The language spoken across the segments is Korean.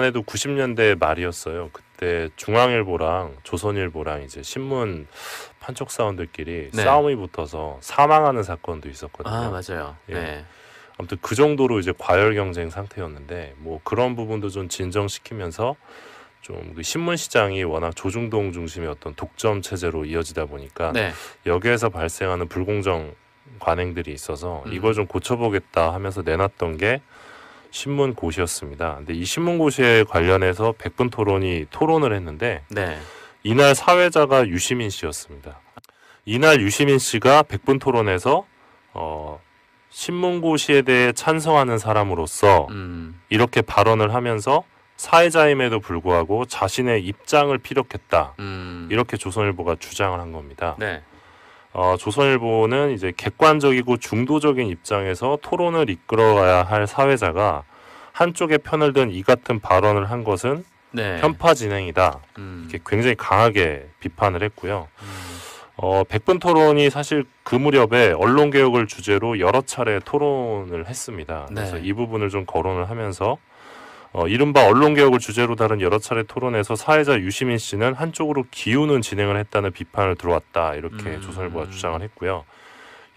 해도 90년대 말이었어요. 그때 중앙일보랑 조선일보랑 이제 신문 판촉 사원들끼리 네. 싸움이 붙어서 사망하는 사건도 있었거든요. 아, 맞아요. 예. 네. 아무튼 그 정도로 이제 과열 경쟁 상태였는데 뭐 그런 부분도 좀 진정시키면서 좀 그 신문 시장이 워낙 조중동 중심의 어떤 독점 체제로 이어지다 보니까 네. 여기에서 발생하는 불공정 관행들이 있어서 이걸 좀 고쳐보겠다 하면서 내놨던 게 신문고시였습니다. 근데 이 신문고시에 관련해서 100분 토론이 토론을 했는데 네. 이날 사회자가 유시민 씨였습니다. 이날 유시민 씨가 100분 토론에서 신문고시에 대해 찬성하는 사람으로서 이렇게 발언을 하면서 사회자임에도 불구하고 자신의 입장을 피력했다. 이렇게 조선일보가 주장을 한 겁니다. 네. 조선일보는 이제 객관적이고 중도적인 입장에서 토론을 이끌어가야 할 사회자가 한쪽의 편을 든 이 같은 발언을 한 것은 네. 편파 진행이다. 이렇게 굉장히 강하게 비판을 했고요. 100분 토론이 사실 그 무렵에 언론개혁을 주제로 여러 차례 토론을 했습니다. 그래서 네. 이 부분을 좀 거론을 하면서 이른바 언론개혁을 주제로 다룬 여러 차례 토론에서 사회자 유시민 씨는 한쪽으로 기우는 진행을 했다는 비판을 들어왔다. 이렇게 조선일보가 주장을 했고요.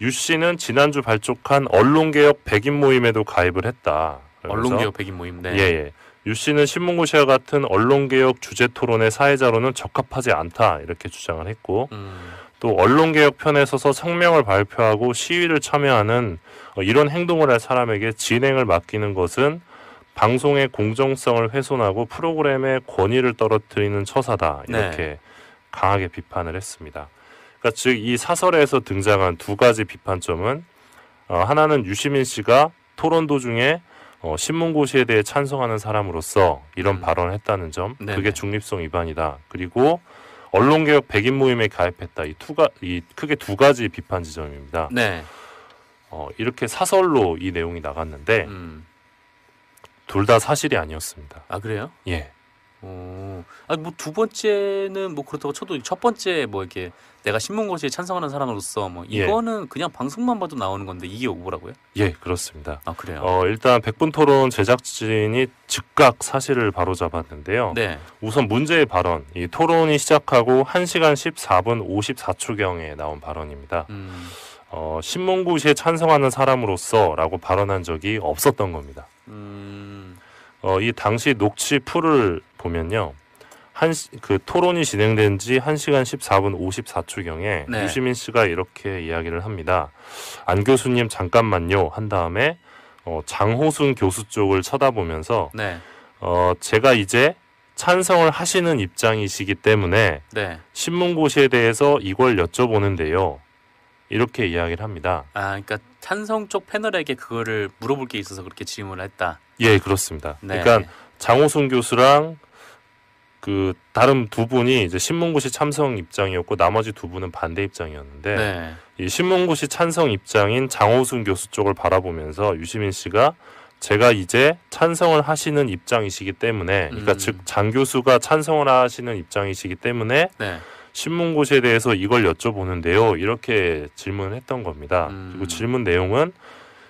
유 씨는 지난주 발족한 언론개혁 100인 모임에도 가입을 했다. 언론개혁 100인 모임. 네. 예. 유 씨는 신문고시와 같은 언론개혁 주제 토론의 사회자로는 적합하지 않다. 이렇게 주장을 했고 또 언론개혁 편에 서서 성명을 발표하고 시위를 참여하는 이런 행동을 할 사람에게 진행을 맡기는 것은 방송의 공정성을 훼손하고 프로그램의 권위를 떨어뜨리는 처사다. 이렇게 네. 강하게 비판을 했습니다. 그러니까 즉 이 사설에서 등장한 두 가지 비판점은 하나는 유시민 씨가 토론 도중에 신문고시에 대해 찬성하는 사람으로서 이런 발언을 했다는 점, 네네. 그게 중립성 위반이다. 그리고 언론개혁 100인 모임에 가입했다. 이 크게 두 가지 비판 지점입니다. 네. 이렇게 사설로 이 내용이 나갔는데 둘 다 사실이 아니었습니다. 아, 그래요? 예. 뭐 두 번째는 뭐 그렇다고 쳐도 첫 번째 뭐 이렇게 내가 신문고시에 찬성하는 사람으로서 뭐 예. 이거는 그냥 방송만 봐도 나오는 건데 이게 오보라고요? 예, 그렇습니다. 아, 그래요? 일단 100분 토론 제작진이 즉각 사실을 바로잡았는데요. 네. 우선 문제의 발언, 이 토론이 시작하고 1시간 14분 54초경에 나온 발언입니다. 신문고시에 찬성하는 사람으로서라고 발언한 적이 없었던 겁니다. 이 당시 녹취 풀을 보면요. 그 토론이 진행된 지 1시간 14분 54초경에 네. 유시민 씨가 이렇게 이야기를 합니다. 안 교수님 잠깐만요 한 다음에 장호순 교수 쪽을 쳐다보면서 네. 제가 이제 찬성을 하시는 입장이시기 때문에 네. 신문고시에 대해서 이걸 여쭤보는데요. 이렇게 이야기를 합니다. 아, 그러니까 찬성 쪽 패널에게 그거를 물어볼 게 있어서 그렇게 질문을 했다. 예, 그렇습니다. 네. 그러니까 장호순 교수랑 그 다른 두 분이 이제 신문고시 찬성 입장이었고 나머지 두 분은 반대 입장이었는데 네. 이 신문고시 찬성 입장인 장호순 교수 쪽을 바라보면서 유시민 씨가 제가 이제 찬성을 하시는 입장이시기 때문에 그러니까 즉 장 교수가 찬성을 하시는 입장이시기 때문에 네. 신문고시에 대해서 이걸 여쭤보는데요. 이렇게 질문을 했던 겁니다. 그리고 질문 내용은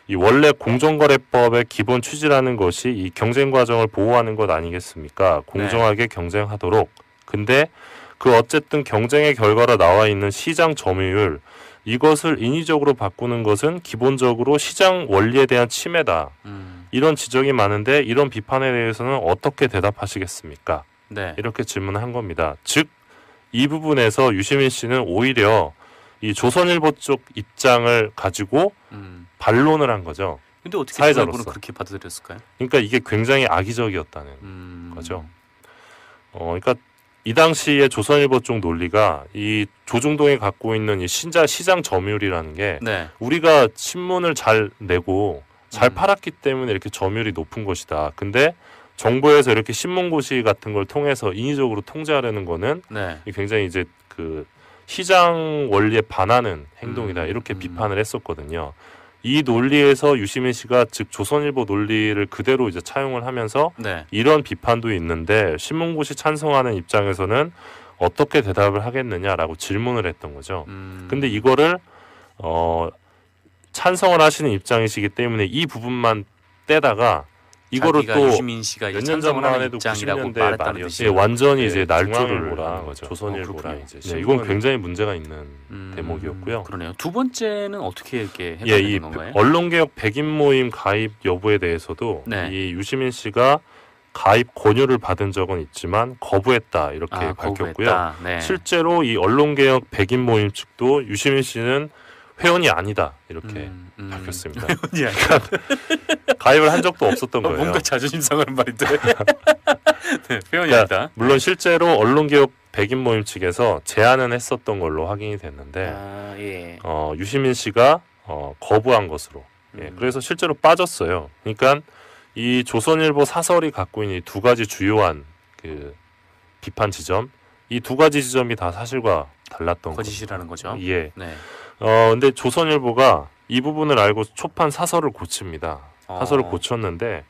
이 원래 공정거래법의 기본 취지라는 것이 이 경쟁 과정을 보호하는 것 아니겠습니까? 공정하게 경쟁하도록. 근데 그 어쨌든 경쟁의 결과로 나와 있는 시장 점유율 이것을 인위적으로 바꾸는 것은 기본적으로 시장 원리에 대한 침해다. 이런 지적이 많은데 이런 비판에 대해서는 어떻게 대답하시겠습니까? 네. 이렇게 질문을 한 겁니다. 즉 이 부분에서 유시민 씨는 오히려 이 조선일보 쪽 입장을 가지고 반론을 한 거죠. 근데 어떻게 사회자로서. 조선일보는 그렇게 받아들였을까요? 그러니까 이게 굉장히 악의적이었다는 거죠. 그러니까 이 당시에 조선일보 쪽 논리가 이 조중동이 갖고 있는 이 시장 점유율이라는 게 네. 우리가 신문을 잘 내고 잘 팔았기 때문에 이렇게 점유율이 높은 것이다. 근데 정부에서 이렇게 신문고시 같은 걸 통해서 인위적으로 통제하려는 거는 네. 굉장히 이제 그 시장 원리에 반하는 행동이다. 이렇게 비판을 했었거든요. 이 논리에서 유시민 씨가 즉 조선일보 논리를 그대로 이제 차용을 하면서 네. 이런 비판도 있는데 신문고시 찬성하는 입장에서는 어떻게 대답을 하겠느냐라고 질문을 했던 거죠. 근데 이거를 찬성을 하시는 입장이시기 때문에 이 부분만 떼다가 이거를 자기가 또 유시민 씨가 몇 년 찬성을 전만 하는 해도 입장이라고 90년대 말했다는 말이었어요. 뜻이 예, 완전히 예, 이제 날조를 중앙일보랑 그렇군요. 조선일보랑 이제 네, 이건 굉장히 문제가 있는 대목이었고요. 그러네요. 두 번째는 어떻게 이렇게 예, 해당되는 이 건가요? 언론개혁 백인 모임 가입 여부에 대해서도 네. 이 유시민 씨가 가입 권유를 받은 적은 있지만 거부했다 이렇게 밝혔고요. 거부했다. 네. 실제로 이 언론개혁 백인 모임 측도 유시민 씨는 회원이 아니다 이렇게 밝혔습니다. 회원이 가입을 한 적도 없었던 거예요. 뭔가 자존심 상하는 말인데. 네, 회원이 그러니까 아니다. 물론 실제로 언론개혁 백인 모임 측에서 제안은 했었던 걸로 확인이 됐는데 예. 유시민 씨가 거부한 것으로. 예, 그래서 실제로 빠졌어요. 그러니까 이 조선일보 사설이 갖고 있는 이 두 가지 주요한 그 비판 지점, 이 두 가지 지점이 다 사실과 달랐던 거짓이라는 거죠. 예. 네. 근데 조선일보가 이 부분을 알고 초판 사설을 고칩니다. 사설을 어. 고쳤는데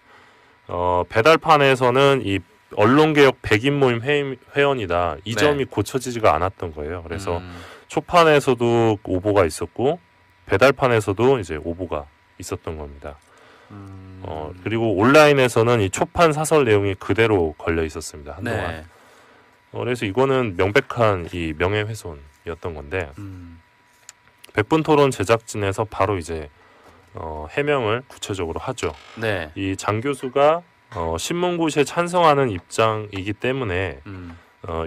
배달판에서는 이 언론개혁 백인 모임 회원이다 이 네. 점이 고쳐지지가 않았던 거예요. 그래서 초판에서도 오보가 있었고 배달판에서도 이제 오보가 있었던 겁니다. 그리고 온라인에서는 이 초판 사설 내용이 그대로 걸려 있었습니다. 한동안. 네. 그래서 이거는 명백한 이 명예훼손이었던 건데 백분 토론 제작진에서 바로 이제 해명을 구체적으로 하죠. 네. 이 장 교수가 신문고시에 찬성하는 입장이기 때문에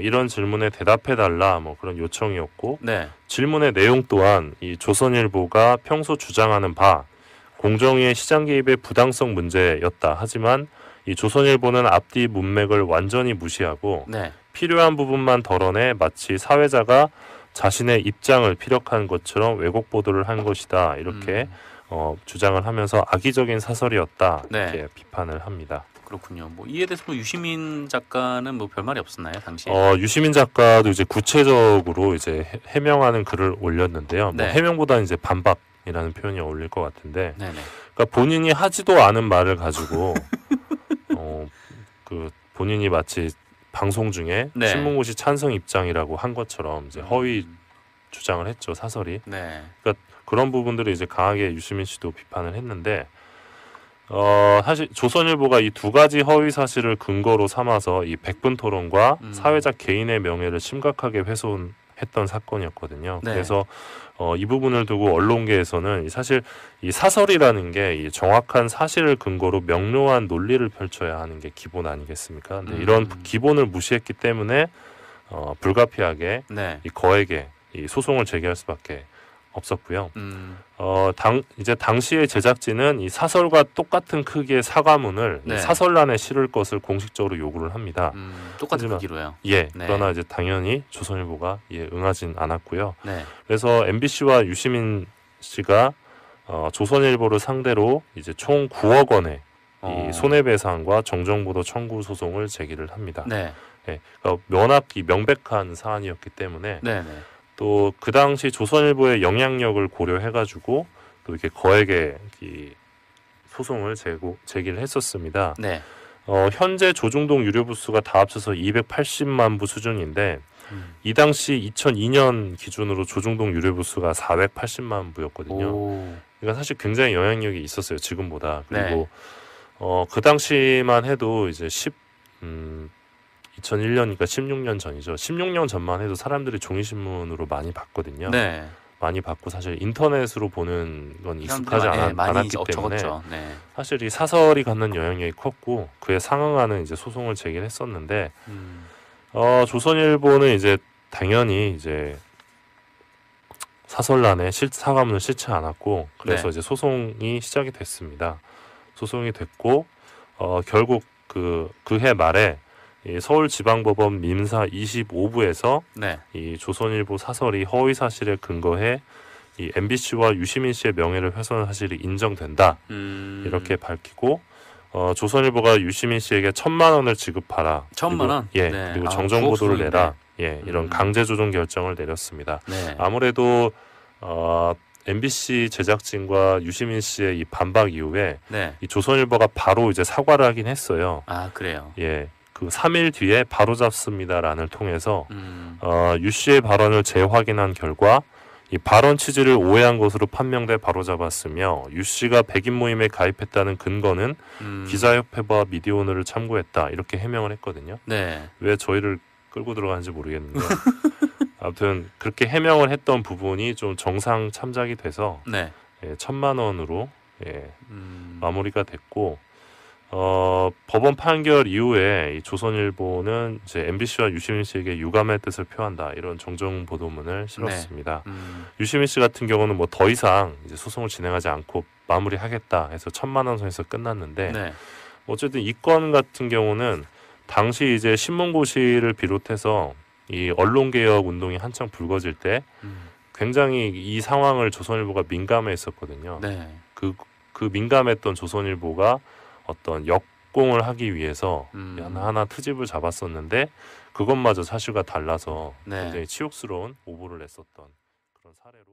이런 질문에 대답해달라 뭐 그런 요청이었고 네. 질문의 내용 또한 이 조선일보가 평소 주장하는 바 공정위의 시장 개입의 부당성 문제였다. 하지만 이 조선일보는 앞뒤 문맥을 완전히 무시하고 네. 필요한 부분만 덜어내 마치 사회자가 자신의 입장을 피력한 것처럼 왜곡 보도를 한 것이다. 이렇게 주장을 하면서 악의적인 사설이었다. 네. 이렇게 비판을 합니다. 그렇군요. 뭐 이에 대해서 뭐 유시민 작가는 뭐 별말이 없었나요, 당시에? 유시민 작가도 이제 구체적으로 이제 해명하는 글을 올렸는데요. 네. 뭐 해명보다는 이제 반박이라는 표현이 어울릴 것 같은데, 네네. 그러니까 본인이 하지도 않은 말을 가지고 그 본인이 마치 방송 중에 네. 신문고시 찬성 입장이라고 한 것처럼 이제 허위 주장을 했죠, 사설이. 네. 그런 부분들을 이제 강하게 유시민 씨도 비판을 했는데 사실 조선일보가 이 두 가지 허위 사실을 근거로 삼아서 이 백분 토론과 사회자 개인의 명예를 심각하게 훼손했던 사건이었거든요. 네. 그래서 이 부분을 두고 언론계에서는 사실 이 사설이라는 게 이 정확한 사실을 근거로 명료한 논리를 펼쳐야 하는 게 기본 아니겠습니까? 근데 이런 기본을 무시했기 때문에 불가피하게 네. 이 거액의 이 소송을 제기할 수밖에 없었고요. 이제 당시의 제작진은 이 사설과 똑같은 크기의 사과문을 네. 이 사설란에 실을 것을 공식적으로 요구를 합니다. 똑같은 하지만- 크기로요. 예, 네. 그러나 이제 당연히 조선일보가 응하진 않았고요. 네. 그래서 MBC와 유시민 씨가 조선일보를 상대로 이제 총 9억 원의 이 손해배상과 정정보도 청구 소송을 제기를 합니다. 네. 예, 그러니까 명확히 명백한 사안이었기 때문에 네. 네. 또 그 당시 조선일보의 영향력을 고려해가지고 또 이렇게 거액의 이 소송을 제기를 했었습니다. 네. 현재 조중동 유료 부수가 다 합쳐서 280만 부 수준인데 이 당시 2002년 기준으로 조중동 유료 부수가 480만 부였거든요. 오. 그러니까 사실 굉장히 영향력이 있었어요, 지금보다. 그리고 그 당시만 해도 이제 2001년이니까 16년 전이죠. 16년 전만 해도 사람들이 종이신문으로 많이 봤거든요. 네. 많이 봤고 사실 인터넷으로 보는 건 익숙하지 사람들이 많이 않았기 때문에 적었죠. 네. 사실 이 사설이 갖는 영향력이 컸고 그에 상응하는 이제 소송을 제기를 했었는데 조선일보는 이제 당연히 이제 사설란에 사과문을 싣지 않았고 그래서 네. 이제 소송이 시작이 됐습니다. 소송이 됐고 결국 그해 말에 이 서울지방법원 민사 25부에서 네. 이 조선일보 사설이 허위 사실에 근거해 이 MBC와 유시민 씨의 명예를 훼손한 사실이 인정된다 이렇게 밝히고 조선일보가 유시민 씨에게 1,000만 원을 지급하라. 1,000만 원? 예, 네. 그리고 아, 정정 보도를 부업소송인데. 내라. 예, 이런 강제 조정 결정을 내렸습니다. 네. 아무래도 MBC 제작진과 유시민 씨의 이 반박 이후에 네. 이 조선일보가 바로 이제 사과를 하긴 했어요. 아, 그래요. 예, 그 3일 뒤에 바로 잡습니다란을 통해서 음. 유 씨의 발언을 재확인한 결과 이 발언 취지를 오해한 것으로 판명돼 바로잡았으며 유 씨가 백인 모임에 가입했다는 근거는 기자협회와 미디어오늘을 참고했다 이렇게 해명을 했거든요. 네. 왜 저희를 끌고 들어가는지 모르겠는데 아무튼 그렇게 해명을 했던 부분이 좀 정상 참작이 돼서 네. 1,000만 원으로 마무리가 됐고 법원 판결 이후에 이 조선일보는 이제 MBC와 유시민 씨에게 유감의 뜻을 표한다 이런 정정 보도문을 실었습니다. 유시민 씨 같은 경우는 뭐 더 이상 이제 소송을 진행하지 않고 마무리하겠다 해서 1,000만 원 선에서 끝났는데 네. 어쨌든 이 건 같은 경우는 당시 이제 신문고시를 비롯해서 이 언론개혁 운동이 한창 불거질 때 굉장히 이 상황을 조선일보가 민감해했었거든요. 네. 그 민감했던 조선일보가 어떤 역공을 하기 위해서 하나 트집을 잡았었는데 그것마저 사실과 달라서 네. 굉장히 치욕스러운 오보를 냈었던 그런 사례로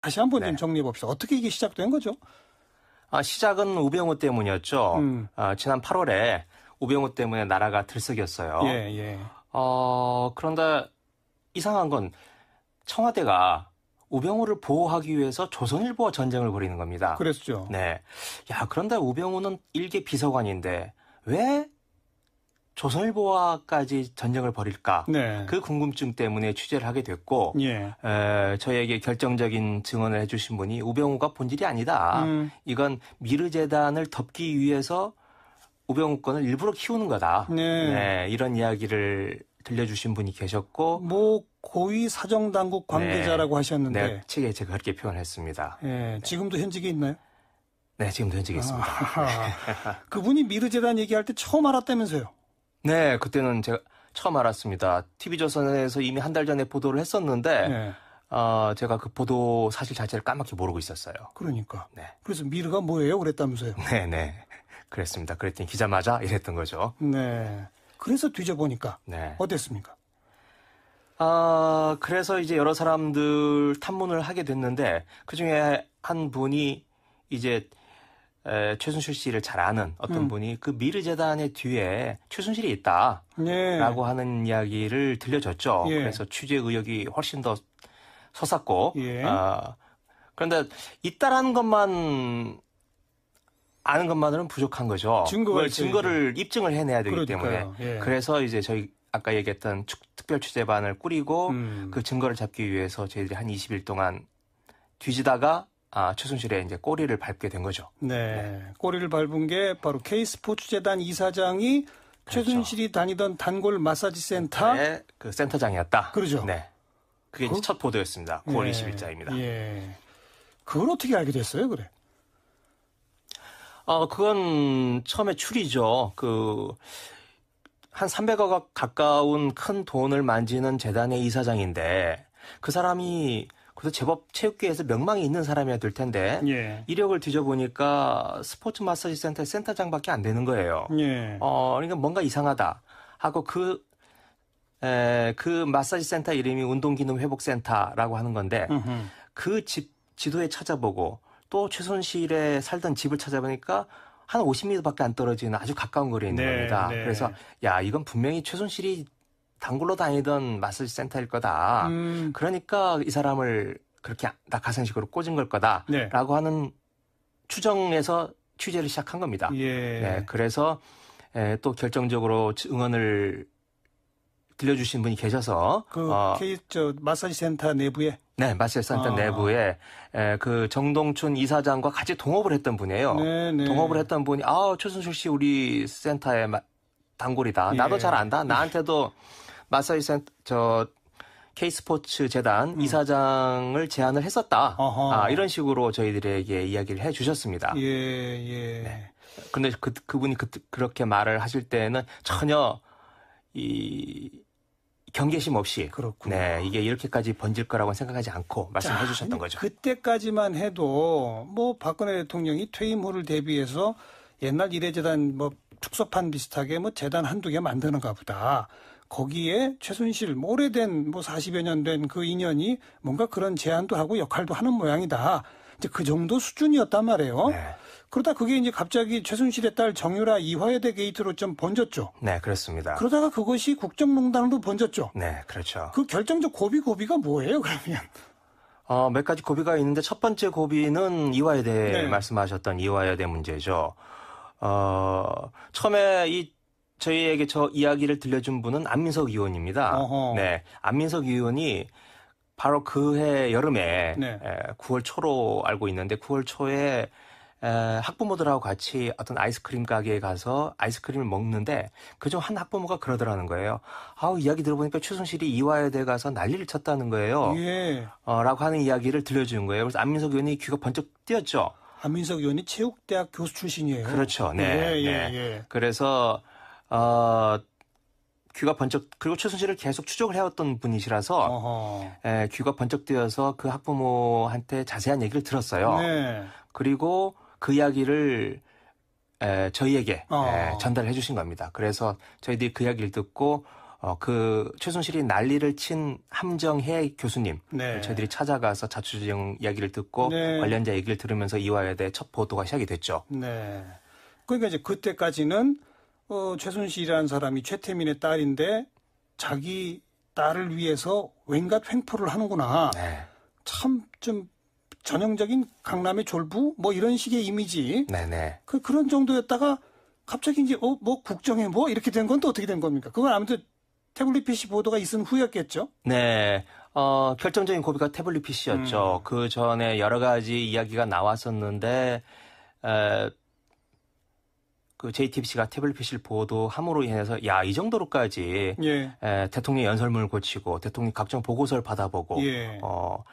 다시 한번 네. 좀 정리해 봅시다. 어떻게 이게 시작된 거죠? 시작은 우병우 때문이었죠. 지난 8월에 우병우 때문에 나라가 들썩였어요. 예, 예. 그런데 이상한 건 청와대가 우병우를 보호하기 위해서 조선일보와 전쟁을 벌이는 겁니다. 그랬죠. 네. 야, 그런데 우병우는 일개 비서관인데 왜 조선일보와까지 전쟁을 벌일까? 네. 그 궁금증 때문에 취재를 하게 됐고, 예. 저희에게 결정적인 증언을 해주신 분이 우병우가 본질이 아니다. 이건 미르재단을 덮기 위해서 우병우 건을 일부러 키우는 거다. 네. 이런 이야기를 들려주신 분이 계셨고, 뭐 고위 사정당국 관계자라고 하셨는데, 네, 책에 제가 그렇게 표현했습니다. 예, 지금도 현직에 있나요? 네, 지금도 현직에 있습니다. 그분이 미르재단 얘기할 때 처음 알았다면서요? 네, 그때는 제가 처음 알았습니다. TV조선에서 이미 한 달 전에 보도를 했었는데, 네. 제가 그 보도 사실 자체를 까맣게 모르고 있었어요. 그러니까. 네. 그래서 미르가 뭐예요? 그랬다면서요? 네. 그랬습니다. 그랬더니 기자 맞아? 이랬던 거죠. 네. 그래서 뒤져보니까 네. 어땠습니까? 그래서 이제 여러 사람들 탐문을 하게 됐는데, 그 중에 한 분이 이제 최순실 씨를 잘 아는 어떤 분이 그 미르재단의 뒤에 최순실이 있다. 네. 라고 하는 이야기를 들려줬죠. 예. 그래서 취재 의욕이 훨씬 더 솟았고, 예. 그런데 있다라는 것만 아는 것만으로는 부족한 거죠. 증거를 입증을 해내야 되기 그러니까요. 때문에. 예. 그래서 이제 저희 아까 얘기했던 특별 취재반을 꾸리고 그 증거를 잡기 위해서 저희들이 한 20일 동안 뒤지다가 최순실의 이제 꼬리를 밟게 된 거죠. 네. 꼬리를 밟은 게 바로 K스포츠재단 이사장이 그렇죠. 최순실이 다니던 단골 마사지 센터. 네, 그 센터장이었다. 그러죠. 네. 그게 이제 첫 보도였습니다. 9월 20일자입니다. 예. 그걸 어떻게 알게 됐어요, 그래? 그건 처음에 추리죠. 한 300억 가까운 큰 돈을 만지는 재단의 이사장인데, 그 사람이 그래도 제법 체육계에서 명망이 있는 사람이어야 될 텐데, 예. 이력을 뒤져보니까 스포츠 마사지 센터의 센터장밖에 안 되는 거예요. 예. 그러니까 뭔가 이상하다 하고 그 마사지 센터 이름이 운동기능회복센터라고 하는 건데, 그 지도에 찾아보고 또 최순실에 살던 집을 찾아보니까 한 50m밖에 안 떨어지는 아주 가까운 거리에 있는 겁니다. 네. 그래서 야, 이건 분명히 최순실이 단골로 다니던 마사지 센터일 거다. 그러니까 이 사람을 그렇게 낙하산식으로 꽂은 걸 거다라고 네. 하는 추정에서 취재를 시작한 겁니다. 예. 네, 그래서 또 결정적으로 응원을 들려주신 분이 계셔서 마사지 센터 내부에 네, 마사지 센터 내부에 그 정동춘 이사장과 같이 동업을 했던 분이에요. 네네. 동업을 했던 분이 최순실 씨 우리 센터의 단골이다. 예. 나도 잘 안다. 나한테도 마사지 센터 K스포츠 재단 이사장을 제안을 했었다. 이런 식으로 저희들에게 이야기를 해 주셨습니다. 예. 네. 근데 그분이 그렇게 말을 하실 때는 전혀 경계심 없이 그렇구나. 네, 이게 이렇게까지 번질 거라고는 생각하지 않고 말씀해 주셨던 거죠. 그때까지만 해도 뭐 박근혜 대통령이 퇴임 후를 대비해서 옛날 이래재단 뭐 축소판 비슷하게 뭐 재단 한두 개 만드는가 보다. 거기에 최순실 오래된 40여 년 된 그 인연이 뭔가 그런 제안도 하고 역할도 하는 모양이다. 이제 그 정도 수준이었단 말이에요. 네. 그러다 그게 이제 갑자기 최순실의 딸 정유라 이화여대 게이트로 좀 번졌죠. 네, 그렇습니다. 그러다가 그것이 국정농단으로 번졌죠. 네, 그렇죠. 그 결정적 고비가 뭐예요, 그러면? 몇 가지 고비가 있는데 첫 번째 고비는 이화여대 네. 말씀하셨던 이화여대 문제죠. 처음에 저희에게 저 이야기를 들려준 분은 안민석 의원입니다. 어허. 네, 안민석 의원이 바로 그해 여름에 네. 9월 초로 알고 있는데 9월 초에 학부모들하고 같이 어떤 아이스크림 가게에 가서 아이스크림을 먹는데 그중 한 학부모가 그러더라는 거예요. 이야기 들어보니까 최순실이 이화여대 가서 난리를 쳤다는 거예요. 예. 라고 하는 이야기를 들려주는 거예요. 그래서 안민석 의원이 귀가 번쩍 뛰었죠. 안민석 의원이 체육대학 교수 출신이에요. 그렇죠. 네. 예. 그래서 귀가 번쩍, 그리고 최순실을 계속 추적을 해왔던 분이시라서 귀가 번쩍 뛰어서 그 학부모한테 자세한 얘기를 들었어요. 네. 그리고 그 이야기를 저희에게 전달해 주신 겁니다. 그래서 저희들이 그 이야기를 듣고 그 최순실이 난리를 친 함정혜 교수님 네. 저희들이 찾아가서 자초지종 이야기를 듣고 네. 관련자 얘기를 들으면서 이화여대 대해 첫 보도가 시작이 됐죠. 네. 그러니까 이제 그때까지는 최순실이라는 사람이 최태민의 딸인데 자기 딸을 위해서 웬갖 횡포를 하는구나. 네. 참 좀 전형적인 강남의 졸부 뭐 이런 식의 이미지. 네네. 그런 정도였다가 갑자기 이제 뭐 국정에 뭐 이렇게 된 건 또 어떻게 된 겁니까? 그건 아무튼 태블릿 PC 보도가 있은 후였겠죠. 네. 결정적인 고비가 태블릿 PC였죠. 그 전에 여러 가지 이야기가 나왔었는데, 그 JTBC가 태블릿 PC를 보도함으로 인해서, 야, 이 정도로까지, 예. 대통령 연설문을 고치고, 대통령 각종 보고서를 받아보고, 예.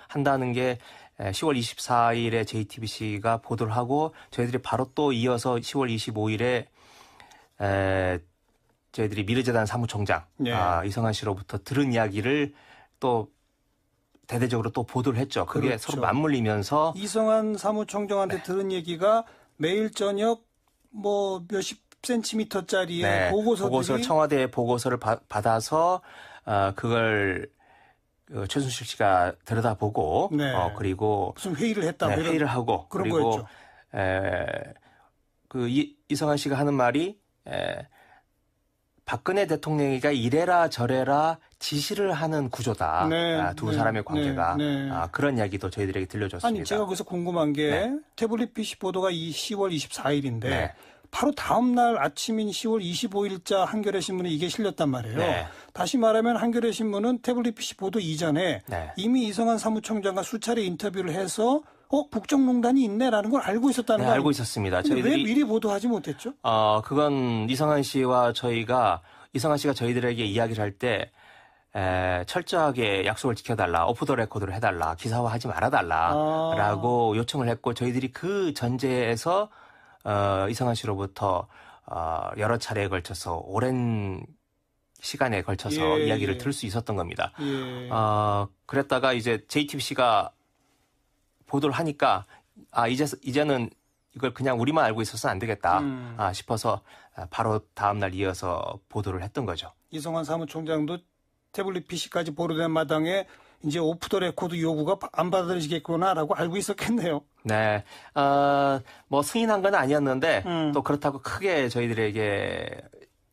한다는 게 10월 24일에 JTBC가 보도를 하고, 저희들이 바로 또 이어서 10월 25일에, 저희들이 미르재단 사무총장, 예. 이성한 씨로부터 들은 이야기를 또 대대적으로 또 보도를 했죠. 그게 그렇죠. 서로 맞물리면서 이성한 사무총장한테 네. 들은 얘기가 매일 저녁 뭐 몇십 센티미터짜리의 네, 보고서들이 보고서를 청와대 보고서를 받아서 그걸 최순실 씨가 들여다보고 네. 그리고 무슨 회의를 했다. 네, 뭐 이런 회의를 하고 그런 그리고 거였죠. 그 이성한 씨가 하는 말이 박근혜 대통령이가 이래라 저래라 지시를 하는 구조다. 네, 두 네, 사람의 관계가 네, 네. 그런 이야기도 저희들에게 들려줬습니다. 아니 제가 그래서 궁금한 게 네. 태블릿 PC 보도가 이 10월 24일인데 네. 바로 다음 날 아침인 10월 25일자 한겨레 신문에 이게 실렸단 말이에요. 네. 다시 말하면 한겨레 신문은 태블릿 PC 보도 이전에 네. 이미 이성한 사무총장과 수차례 인터뷰를 해서 국정농단이 있네라는 걸 알고 있었다는 네, 거 알고 있었습니다. 근데 왜 저희들이 미리 보도하지 못했죠? 그건 이성한 씨와 이성한 씨가 저희들에게 이야기를 할 때 철저하게 약속을 지켜달라, 오프 더 레코드를 해달라, 기사화하지 말아달라라고 요청을 했고 저희들이 그 전제에서 이성한 씨로부터 여러 차례에 걸쳐서 오랜 시간에 걸쳐서 예, 이야기를 예. 들을 수 있었던 겁니다. 예. 그랬다가 이제 JTBC가 보도를 하니까 이제는 이걸 그냥 우리만 알고 있어서 안 되겠다 싶어서 바로 다음 날 이어서 보도를 했던 거죠. 이성환 사무총장도 태블릿 PC까지 보도된 마당에 이제 오프 더 레코드 요구가 안 받아들이겠구나라고 알고 있었겠네요. 네, 뭐 승인한 건 아니었는데 또 그렇다고 크게 저희들에게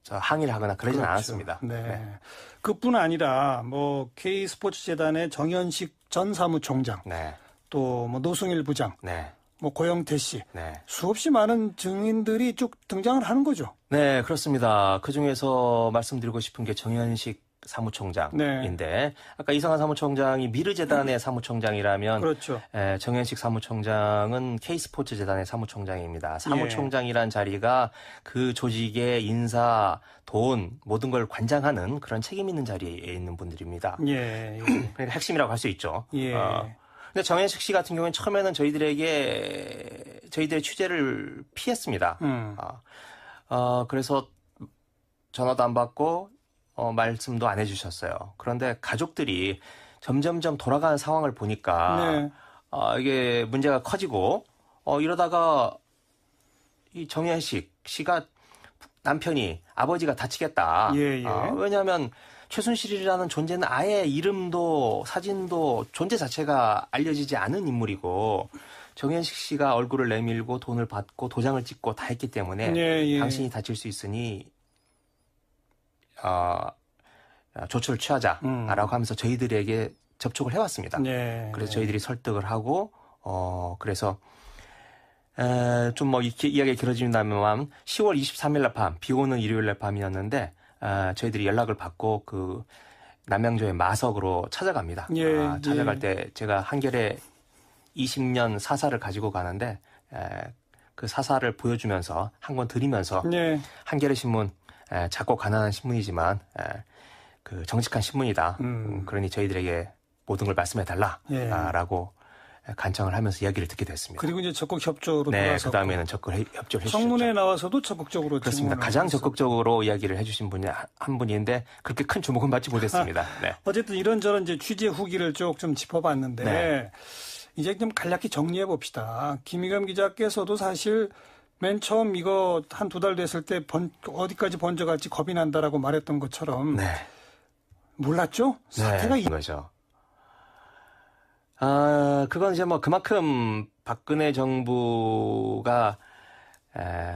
항의를 하거나 그러진 그렇죠. 않았습니다. 네. 그뿐 아니라 뭐 K 스포츠 재단의 정현식 전 사무총장, 네, 또 뭐 노승일 부장, 네, 뭐 고영태 씨, 네. 수없이 많은 증인들이 쭉 등장을 하는 거죠. 네, 그렇습니다. 그 중에서 말씀드리고 싶은 게 정현식 사무총장인데 아까 이성한 사무총장이 미르재단의 사무총장이라면 그렇죠. 정현식 사무총장은 K스포츠 재단의 사무총장입니다. 사무총장이란 자리가 그 조직의 인사, 돈 모든 걸 관장하는 그런 책임 있는 자리에 있는 분들입니다. 예. 그러니까 핵심이라고 할 수 있죠. 예. 근데 정현식 씨 같은 경우는 처음에는 저희들의 취재를 피했습니다. 그래서 전화도 안 받고 말씀도 안 해주셨어요. 그런데 가족들이 점점점 돌아가는 상황을 보니까 네. 이게 문제가 커지고 이러다가 이 정현식 씨가 남편이 아버지가 다치겠다. 예, 예. 왜냐하면 최순실이라는 존재는 아예 이름도 사진도 존재 자체가 알려지지 않은 인물이고 정현식 씨가 얼굴을 내밀고 돈을 받고 도장을 찍고 다 했기 때문에 예. 당신이 다칠 수 있으니 조처를 취하자라고 하면서 저희들에게 접촉을 해왔습니다. 네. 그래서 저희들이 설득을 하고 그래서 좀 뭐 이야기가 길어진다면 10월 23일 날 밤, 비 오는 일요일 날 밤이었는데 저희들이 연락을 받고 그 남양주의 마석으로 찾아갑니다. 예, 찾아갈 때 제가 한겨레 20년 사사를 가지고 가는데 그 사사를 보여주면서 한 권 드리면서 네. 한겨레 신문 작고 가난한 신문이지만 그 정직한 신문이다. 그러니 저희들에게 모든 걸 말씀해 달라라고 간청을 하면서 이야기를 듣게 됐습니다. 그리고 이제 적극 협조로 네, 돌아서 그 다음에는 협조를 해주셨죠. 청문회에 나와서도 적극적으로 그렇습니다. 가장 적극적으로 이야기를 해주신 분이 한 분인데 그렇게 큰 주목은 받지 못했습니다. 네. 어쨌든 이런저런 이제 취재 후기를 쭉 좀 짚어봤는데 네. 이제 좀 간략히 정리해 봅시다. 김희겸 기자께서도 사실 맨 처음 이거 한 2달 됐을 때 어디까지 번져갈지 겁이 난다라고 말했던 것처럼 네. 몰랐죠? 사태가 네, 거죠. 아, 그건 이제 뭐 그만큼 박근혜 정부가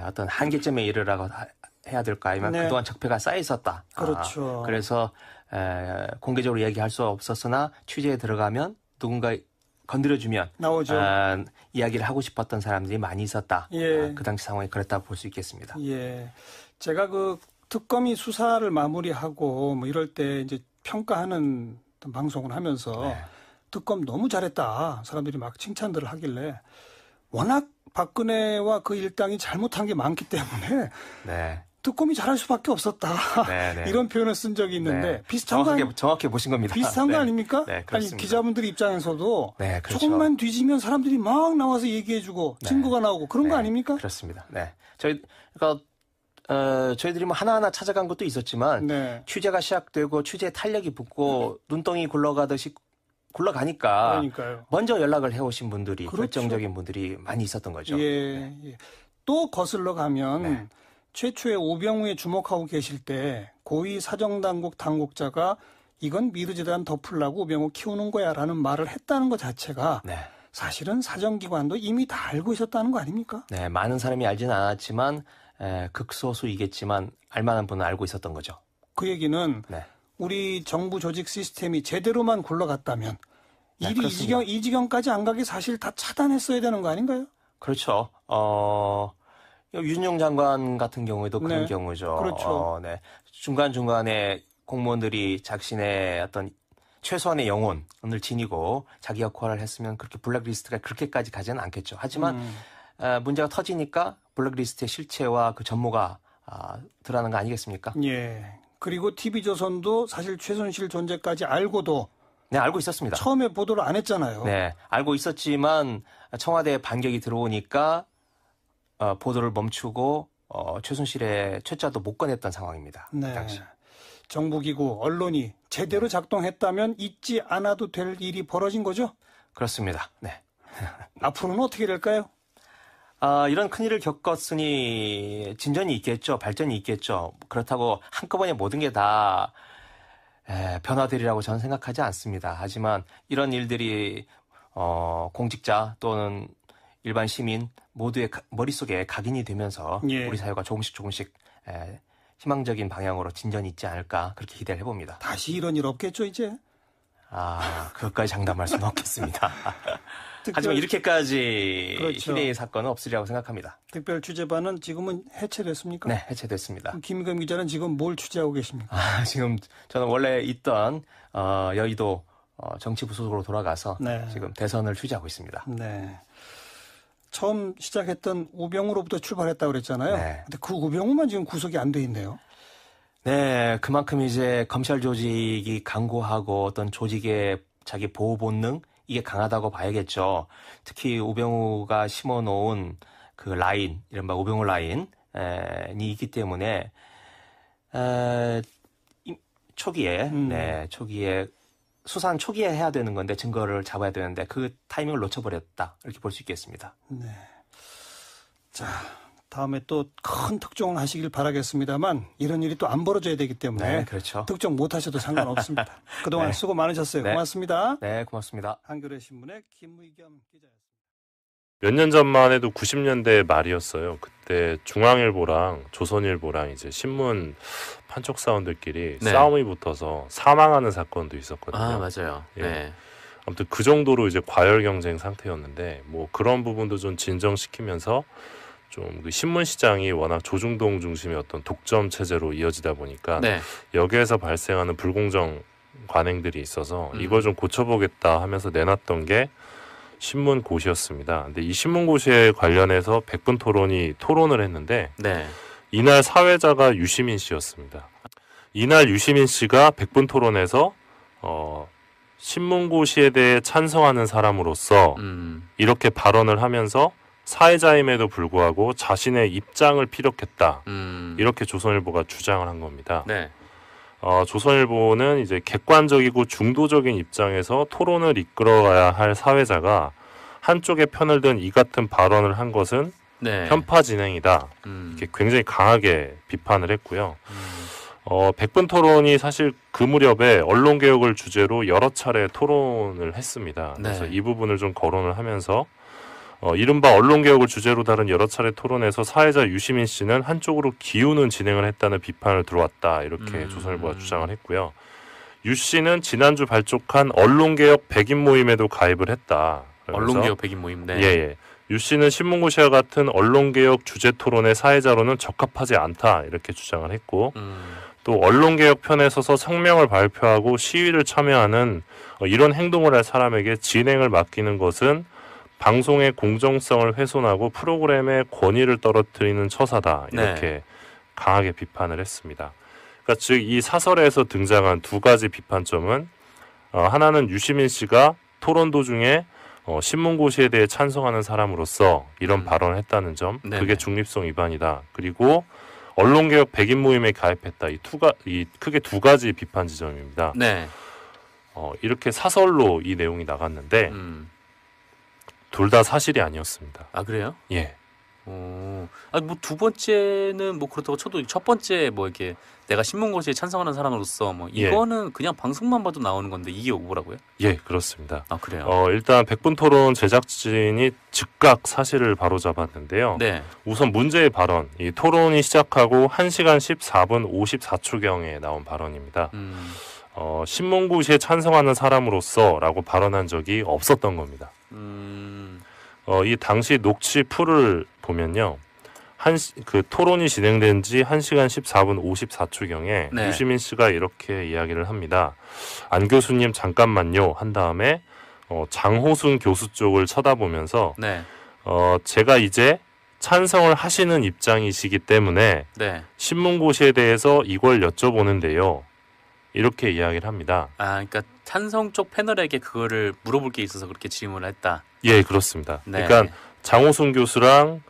어떤 한계점에 이르라고 해야 될까 아니면 네. 그동안 적폐가 쌓여 있었다. 그렇죠. 그래서 공개적으로 얘기할 수 없었으나 취재에 들어가면 누군가 건드려주면 나오죠. 이야기를 하고 싶었던 사람들이 많이 있었다. 예. 그 당시 상황이 그랬다고 볼 수 있겠습니다. 예. 제가 그 특검이 수사를 마무리하고 뭐 이럴 때 이제 평가하는 어떤 방송을 하면서 네. 특검 너무 잘했다. 사람들이 막 칭찬들을 하길래 워낙 박근혜와 그 일당이 잘못한 게 많기 때문에 네. 특검이 잘할 수밖에 없었다. 네, 네. 이런 표현을 쓴 적이 있는데 네. 비슷한 거 정확히 보신 겁니다. 비슷한 거 네. 아닙니까? 네, 아니 그렇습니다. 기자분들 입장에서도 네, 그렇죠. 조금만 뒤지면 사람들이 막 나와서 얘기해주고 네. 증거가 나오고 그런 거 네, 아닙니까? 그렇습니다. 네. 저희들이 뭐 하나하나 찾아간 것도 있었지만 네. 취재가 시작되고 취재 탄력이 붙고 눈덩이 굴러가듯이 굴러가니까 그러니까요. 먼저 연락을 해오신 분들이 그렇죠. 결정적인 분들이 많이 있었던 거죠. 예, 예. 또 거슬러 가면 네. 최초에 오병우에 주목하고 계실 때 고위 사정당국 당국자가 이건 미르재단 덮으려고 오병우 키우는 거야라는 말을 했다는 것 자체가 네. 사실은 사정기관도 이미 다 알고 있었다는 거 아닙니까? 네, 많은 사람이 알지는 않았지만 극소수이겠지만 알만한 분은 알고 있었던 거죠. 그 얘기는 네. 우리 정부 조직 시스템이 제대로만 굴러갔다면 네, 일이 그렇습니다. 이 지경까지 안 가게 사실 다 차단했어야 되는 거 아닌가요? 그렇죠. 윤용 장관 같은 경우에도 그런 네. 경우죠. 그렇죠. 네. 중간중간에 공무원들이 자신의 어떤 최소한의 영혼을 지니고 자기 역할을 했으면 그렇게 블랙리스트가 그렇게까지 가지는 않겠죠. 하지만 문제가 터지니까 블랙리스트의 실체와 그 전모가 드러나는 거 아니겠습니까? 예. 그리고 TV조선도 사실 최순실 존재까지 알고도 네, 알고 있었습니다. 처음에 보도를 안 했잖아요. 네, 알고 있었지만 청와대에 반격이 들어오니까 보도를 멈추고 최순실의 최자도 못 꺼냈던 상황입니다. 그 네. 당시. 정부기구, 언론이 제대로 작동했다면 잊지 않아도 될 일이 벌어진 거죠? 그렇습니다. 네. 앞으로는 어떻게 될까요? 이런 큰일을 겪었으니 진전이 있겠죠. 발전이 있겠죠. 그렇다고 한꺼번에 모든 게 다 변화되리라고 저는 생각하지 않습니다. 하지만 이런 일들이 공직자 또는 일반 시민 모두의 머릿속에 각인이 되면서 예. 우리 사회가 조금씩 희망적인 방향으로 진전이 있지 않을까 그렇게 기대를 해봅니다. 다시 이런 일 없겠죠, 이제? 그것까지 장담할 수는 없겠습니다. 특별, 하지만 이렇게까지 그렇죠. 희대의 사건은 없으리라고 생각합니다. 특별 취재반은 지금은 해체됐습니까? 네, 해체됐습니다. 그럼 김금 기자는 지금 뭘 취재하고 계십니까? 지금 저는 원래 있던 여의도 정치부 소속으로 돌아가서 네. 지금 대선을 취재하고 있습니다. 네. 처음 시작했던 우병우로부터 출발했다고 그랬잖아요. 네. 근데 그 우병우만 지금 구속이 안 돼 있네요. 네, 그만큼 이제 검찰 조직이 강고하고 어떤 조직의 자기 보호 본능 이게 강하다고 봐야겠죠. 특히 우병우가 심어놓은 그 라인, 이른바 우병우 라인이 있기 때문에 초기에 초기에 수사는 초기에 해야 되는 건데 증거를 잡아야 되는데 그 타이밍을 놓쳐버렸다 이렇게 볼 수 있겠습니다. 네. 자, 다음에 또 큰 특종을 하시길 바라겠습니다만 이런 일이 또 안 벌어져야 되기 때문에 네, 그렇죠. 특종 못 하셔도 상관없습니다. 그동안 네. 수고 많으셨어요. 네. 고맙습니다. 네, 고맙습니다. 한겨레 신문의 김의겸 기자였습니다. 몇 년 전만 해도 90년대 말이었어요. 그때 중앙일보랑 조선일보랑 이제 신문 판촉 사원들끼리 네. 싸움이 붙어서 사망하는 사건도 있었거든요. 맞아요. 예. 네. 아무튼 그 정도로 이제 과열 경쟁 상태였는데 뭐 그런 부분도 좀 진정시키면서 좀 그 신문 시장이 워낙 조중동 중심의 어떤 독점 체제로 이어지다 보니까 네. 여기에서 발생하는 불공정 관행들이 있어서 이걸 좀 고쳐보겠다 하면서 내놨던 게 신문고시였습니다. 근데 이 신문고시에 관련해서 100분 토론이 토론을 했는데 네. 이날 사회자가 유시민 씨였습니다. 이날 유시민 씨가 100분 토론에서 신문고시에 대해 찬성하는 사람으로서 이렇게 발언을 하면서 사회자임에도 불구하고 자신의 입장을 피력했다. 이렇게 조선일보가 주장을 한 겁니다. 네. 조선일보는 이제 객관적이고 중도적인 입장에서 토론을 이끌어가야 할 사회자가 한쪽의 편을 든 이 같은 발언을 한 것은 네. 편파 진행이다. 음. 이렇게 굉장히 강하게 비판을 했고요. 백분 토론이 사실 그 무렵에 언론 개혁을 주제로 여러 차례 토론을 했습니다. 그래서 네. 이 부분을 좀 거론을 하면서 이른바 언론 개혁을 주제로 다룬 여러 차례 토론에서 사회자 유시민 씨는 한쪽으로 기우는 진행을 했다는 비판을 들어왔다. 이렇게 조선일보가 주장을 했고요. 유 씨는 지난주 발족한 언론개혁 백인 모임에도 가입을 했다. 그러면서 언론개혁 백인 모임. 네. 예. 유 씨는 신문고시와 같은 언론개혁 주제 토론의 사회자로는 적합하지 않다. 이렇게 주장을 했고 또 언론개혁 편에 서서 성명을 발표하고 시위를 참여하는 이런 행동을 할 사람에게 진행을 맡기는 것은 방송의 공정성을 훼손하고 프로그램의 권위를 떨어뜨리는 처사다. 이렇게 네. 강하게 비판을 했습니다. 그러니까 즉 이 사설에서 등장한 두 가지 비판점은 하나는 유시민 씨가 토론 도중에 신문고시에 대해 찬성하는 사람으로서 이런 발언을 했다는 점, 네네. 그게 중립성 위반이다. 그리고 언론개혁 백인 모임에 가입했다. 이 크게 두 가지 비판 지점입니다. 네. 이렇게 사설로 이 내용이 나갔는데 둘 다 사실이 아니었습니다. 아 그래요? 예. 아니 뭐 두 번째는 뭐 그렇다고 쳐도 첫 번째 뭐 이렇게 내가 신문고시에 찬성하는 사람으로서 뭐 예. 이거는 그냥 방송만 봐도 나오는 건데 이게 오보라고요? 예, 그렇습니다. 아 그래요? 일단 백분 토론 제작진이 즉각 사실을 바로잡았는데요. 네. 우선 문제의 발언, 이 토론이 시작하고 1시간 14분 54초경에 나온 발언입니다. 신문고시에 찬성하는 사람으로서라고 발언한 적이 없었던 겁니다. 이 당시 녹취 풀을 보면요. 그 토론이 진행된 지 1시간 14분 54초경에 네. 유시민 씨가 이렇게 이야기를 합니다. 안 교수님 잠깐만요 한 다음에 장호순 교수 쪽을 쳐다보면서 네. 제가 이제 찬성을 하시는 입장이시기 때문에 네. 신문고시에 대해서 이걸 여쭤보는데요. 이렇게 이야기를 합니다. 아 그러니까 찬성 쪽 패널에게 그거를 물어볼 게 있어서 그렇게 질문을 했다. 예, 그렇습니다. 네. 그러니까 장호순 교수랑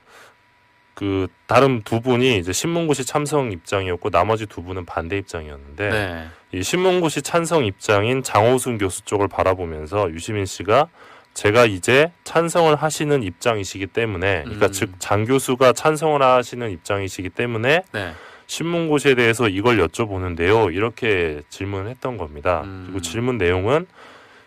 그 다른 두 분이 이제 신문고시 참석 입장이었고 나머지 두 분은 반대 입장이었는데 네. 이 신문고시 찬성 입장인 장호순 교수 쪽을 바라보면서 유시민 씨가 제가 이제 찬성을 하시는 입장이시기 때문에 그러니까 즉 장 교수가 찬성을 하시는 입장이시기 때문에 네. 신문고시에 대해서 이걸 여쭤보는데요. 이렇게 질문을 했던 겁니다. 그리고 질문 내용은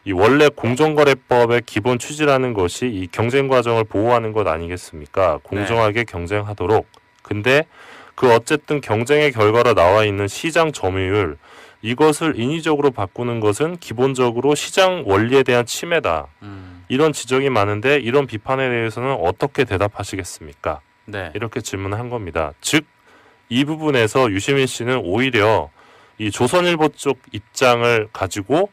이 원래 공정거래법의 기본 취지라는 것이 이 경쟁 과정을 보호하는 것 아니겠습니까? 공정하게 경쟁하도록. 근데 그 어쨌든 경쟁의 결과로 나와 있는 시장 점유율 이것을 인위적으로 바꾸는 것은 기본적으로 시장 원리에 대한 침해다. 이런 지적이 많은데 이런 비판에 대해서는 어떻게 대답하시겠습니까? 네. 이렇게 질문을 한 겁니다. 즉 이 부분에서 유시민 씨는 오히려 이 조선일보 쪽 입장을 가지고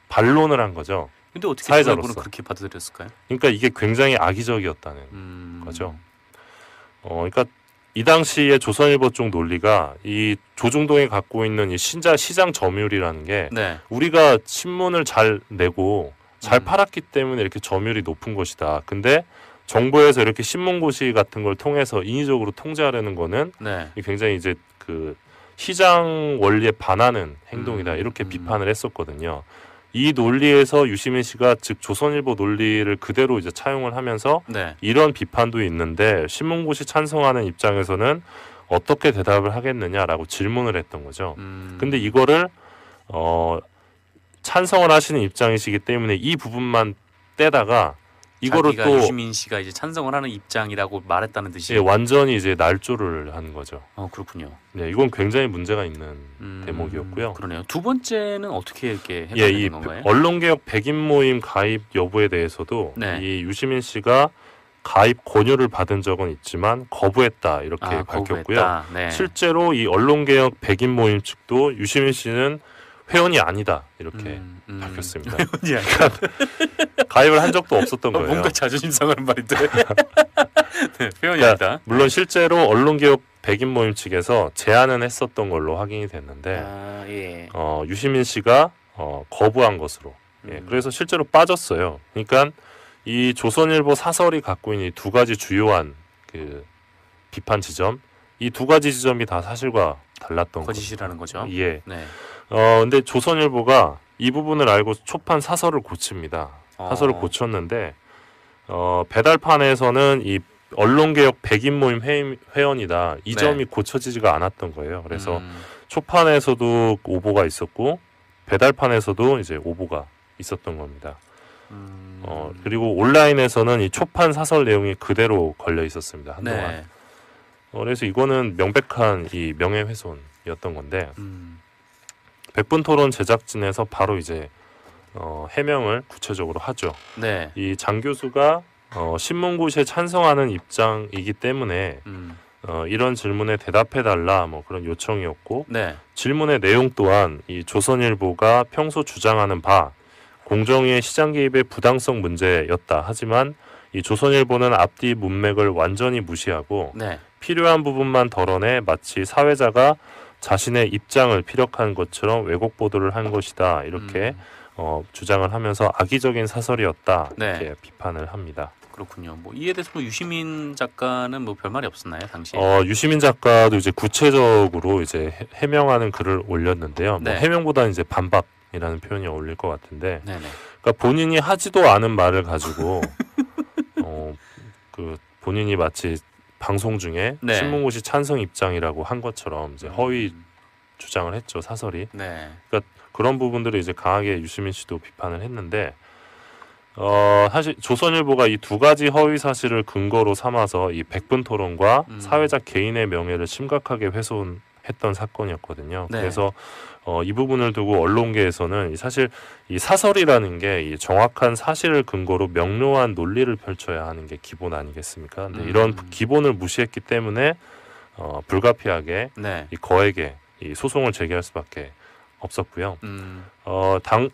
반론을 한 거죠. 근데 어떻게 사회자로서. 조선일보는 그렇게 받아들였을까요? 그러니까 이게 굉장히 악의적이었다는 거죠. 그러니까 이 당시에 조선일보 쪽 논리가 이 조중동이 갖고 있는 이 시장 점유율이라는 게 네. 우리가 신문을 잘 내고 잘 팔았기 때문에 이렇게 점유율이 높은 것이다. 근데 정부에서 이렇게 신문고시 같은 걸 통해서 인위적으로 통제하려는 거는 네. 굉장히 이제 그 시장 원리에 반하는 행동이다. 이렇게 비판을 했었거든요. 이 논리에서 유시민 씨가 즉 조선일보 논리를 그대로 이제 차용을 하면서 네. 이런 비판도 있는데 신문고시 찬성하는 입장에서는 어떻게 대답을 하겠느냐라고 질문을 했던 거죠. 근데 이거를 찬성을 하시는 입장이시기 때문에 이 부분만 떼다가 이거를 자기가 또 유시민 씨가 이제 찬성을 하는 입장이라고 말했다는 듯이. 예, 완전히 이제 날조를 한 거죠. 그렇군요. 네, 이건 굉장히 문제가 있는 대목이었고요. 그러네요. 두 번째는 어떻게 이렇게 예, 해석되는 이 건가요? 언론개혁 백인 모임 가입 여부에 대해서도 네. 이 유시민 씨가 가입 권유를 받은 적은 있지만 거부했다 이렇게 밝혔고요. 거부했다. 네. 실제로 이 언론개혁 백인 모임 측도 유시민 씨는 회원이 아니다 이렇게 밝혔습니다. 가입을 한 적도 없었던 거예요. 뭔가 자존심 상하는 말인데. 네, 회원이 그러니까 아니다. 물론 실제로 언론개혁 백인 모임 측에서 제안은 했었던 걸로 확인이 됐는데 예. 유시민 씨가 거부한 것으로. 예, 그래서 실제로 빠졌어요. 그러니까 이 조선일보 사설이 갖고 있는 이 두 가지 주요한 그 비판 지점, 이 두 가지 지점이 다 사실과 달랐던 거짓이라는 거죠. 예. 네. 근데 조선일보가 이 부분을 알고 초판 사설을 고칩니다. 사설을 고쳤는데 배달판에서는 이 언론개혁 백인 모임 회원이다. 이 네. 점이 고쳐지지가 않았던 거예요. 그래서 초판에서도 오보가 있었고 배달판에서도 이제 오보가 있었던 겁니다. 그리고 온라인에서는 이 초판 사설 내용이 그대로 걸려 있었습니다. 한동안. 네. 그래서 이거는 명백한 이 명예훼손이었던 건데 백분토론 제작진에서 바로 이제 해명을 구체적으로 하죠. 네. 이 장 교수가 신문고시에 찬성하는 입장이기 때문에 이런 질문에 대답해달라 뭐 그런 요청이었고 네. 질문의 내용 또한 이 조선일보가 평소 주장하는 바 공정위의 시장 개입의 부당성 문제였다. 하지만 이 조선일보는 앞뒤 문맥을 완전히 무시하고 네. 필요한 부분만 덜어내 마치 사회자가 자신의 입장을 피력한 것처럼 왜곡 보도를 한 것이다. 이렇게 주장을 하면서 악의적인 사설이었다. 네. 이렇게 비판을 합니다. 그렇군요. 뭐 이에 대해서 뭐 유시민 작가는 뭐 별말이 없었나요, 당시에? 유시민 작가도 이제 구체적으로 이제 해명하는 글을 올렸는데요. 네. 뭐 해명보다는 이제 반박이라는 표현이 어울릴 것 같은데, 네네. 그러니까 본인이 하지도 않은 말을 가지고 그 본인이 마치 방송 중에 네. 신문고시 찬성 입장이라고 한 것처럼 이제 허위 주장을 했죠, 사설이. 네. 그런 부분들을 이제 강하게 유시민 씨도 비판을 했는데 사실 조선일보가 이 두 가지 허위 사실을 근거로 삼아서 이 백분 토론과 사회자 개인의 명예를 심각하게 훼손했던 사건이었거든요. 네. 그래서 이 부분을 두고 언론계에서는 사실 이 사설이라는 게 이 정확한 사실을 근거로 명료한 논리를 펼쳐야 하는 게 기본 아니겠습니까? 근데 이런 기본을 무시했기 때문에 불가피하게 네. 이 거액의 이 소송을 제기할 수밖에 없었고요.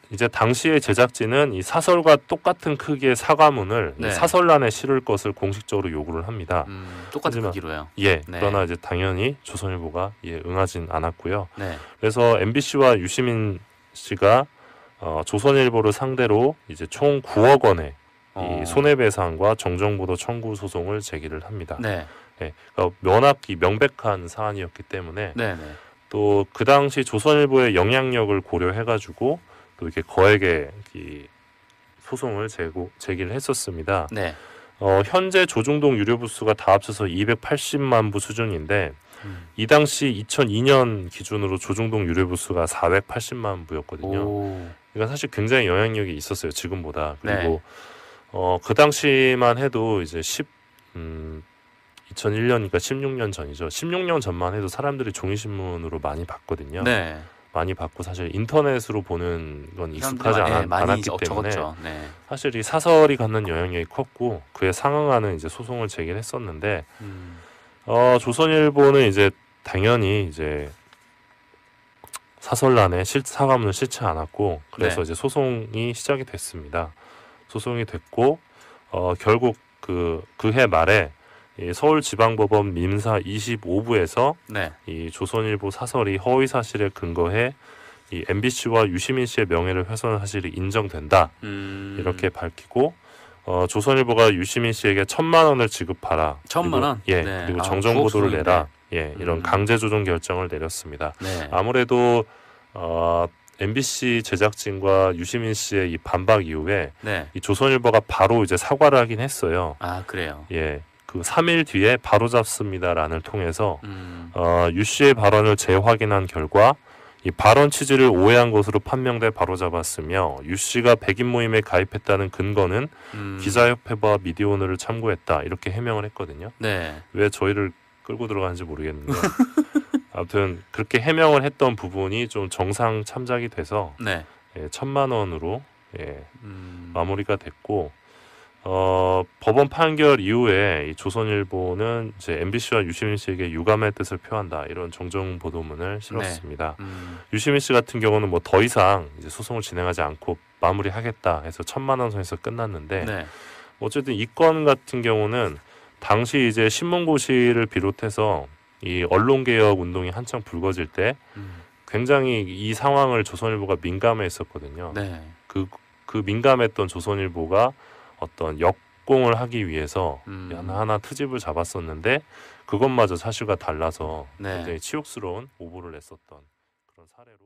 이제 당시의 제작진은 이 사설과 똑같은 크기의 사과문을 네. 이 사설란에 실을 것을 공식적으로 요구를 합니다. 똑같은 하지만- 크기로요. 예, 네. 그러나 이제 당연히 조선일보가 응하진 않았고요. 네. 그래서 MBC와 유시민 씨가 조선일보를 상대로 이제 총 9억 원의 이 손해배상과 정정보도 청구 소송을 제기를 합니다. 네. 예, 그러니까 명확히 명백한 사안이었기 때문에 네. 네. 또 그 당시 조선일보의 영향력을 고려해가지고 또 이렇게 거액의 이 소송을 제기를 했었습니다. 네. 현재 조중동 유료 부수가 다 합쳐서 280만 부 수준인데 이 당시 2002년 기준으로 조중동 유료 부수가 480만 부였거든요. 오. 그러니까 사실 굉장히 영향력이 있었어요, 지금보다. 네. 그리고 그 당시만 해도 이제 2001년이니까 16년 전이죠. 16년 전만 해도 사람들이 종이신문으로 많이 봤거든요. 네. 많이 봤고 사실 인터넷으로 보는 건 익숙하지 사람들이 많이 않았기 때문에 적었죠. 네. 사실 이 사설이 갖는 영향력이 컸고 그에 상응하는 이제 소송을 제기를 했었는데 조선일보는 이제 당연히 이제 사설란에 사과문을 싣지 않았고 그래서 네. 이제 소송이 시작이 됐습니다. 소송이 됐고 결국 그해 말에 이 서울지방법원 민사 25부에서 네. 이 조선일보 사설이 허위 사실에 근거해 이 MBC와 유시민 씨의 명예를 훼손한 사실이 인정된다 이렇게 밝히고 조선일보가 유시민 씨에게 1,000만 원을 지급하라. 1,000만 원? 예, 네. 그리고 아, 정정 보도를 9억 내라. 예, 이런 강제 조정 결정을 내렸습니다. 네. 아무래도 MBC 제작진과 유시민 씨의 이 반박 이후에 네. 이 조선일보가 바로 이제 사과를 하긴 했어요. 아, 그래요. 예, 그 3일 뒤에 바로 잡습니다란을 통해서 유 씨의 발언을 재확인한 결과 이 발언 취지를 오해한 것으로 판명돼 바로 잡았으며 유 씨가 백인 모임에 가입했다는 근거는 기자협회와 미디어오늘을 참고했다 이렇게 해명을 했거든요. 네. 왜 저희를 끌고 들어가는지 모르겠는데 아무튼 그렇게 해명을 했던 부분이 좀 정상 참작이 돼서 네. 1,000만 원으로 마무리가 됐고 법원 판결 이후에 이 조선일보는 이제 MBC와 유시민 씨에게 유감의 뜻을 표한다 이런 정정 보도문을 실었습니다. 유시민 씨 같은 경우는 뭐 더 이상 이제 소송을 진행하지 않고 마무리하겠다 해서 1,000만 원 선에서 끝났는데 네. 어쨌든 이 건 같은 경우는 당시 이제 신문고시를 비롯해서 이 언론개혁 운동이 한창 불거질 때 굉장히 이 상황을 조선일보가 민감해했었거든요. 네. 그 민감했던 조선일보가 어떤 역공을 하기 위해서 하나하나 트집을 잡았었는데 그것마저 사실과 달라서 네. 굉장히 치욕스러운 오보를 냈었던 그런 사례로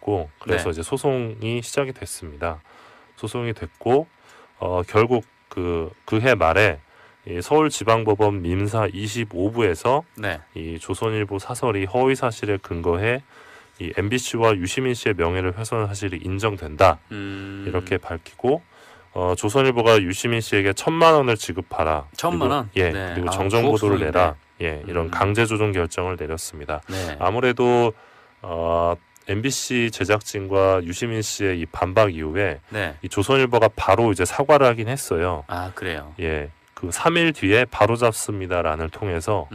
됐고 그래서 네. 이제 소송이 시작이 됐습니다. 소송이 됐고 결국 그해 말에 이 서울지방법원 민사 25부에서 네. 이 조선일보 사설이 허위 사실에 근거해 이 MBC와 유시민 씨의 명예를 훼손한 사실이 인정된다 이렇게 밝히고 조선일보가 유시민 씨에게 1,000만 원을 지급하라. 1,000만 원? 예. 네. 그리고 아, 정정 보도를 부업소인데. 내라. 예. 이런 강제 조정 결정을 내렸습니다. 네. 아무래도 MBC 제작진과 유시민 씨의 이 반박 이후에 네. 이 조선일보가 바로 이제 사과를 하긴 했어요. 아, 그래요. 예. 그 3일 뒤에 바로 잡습니다란을 통해서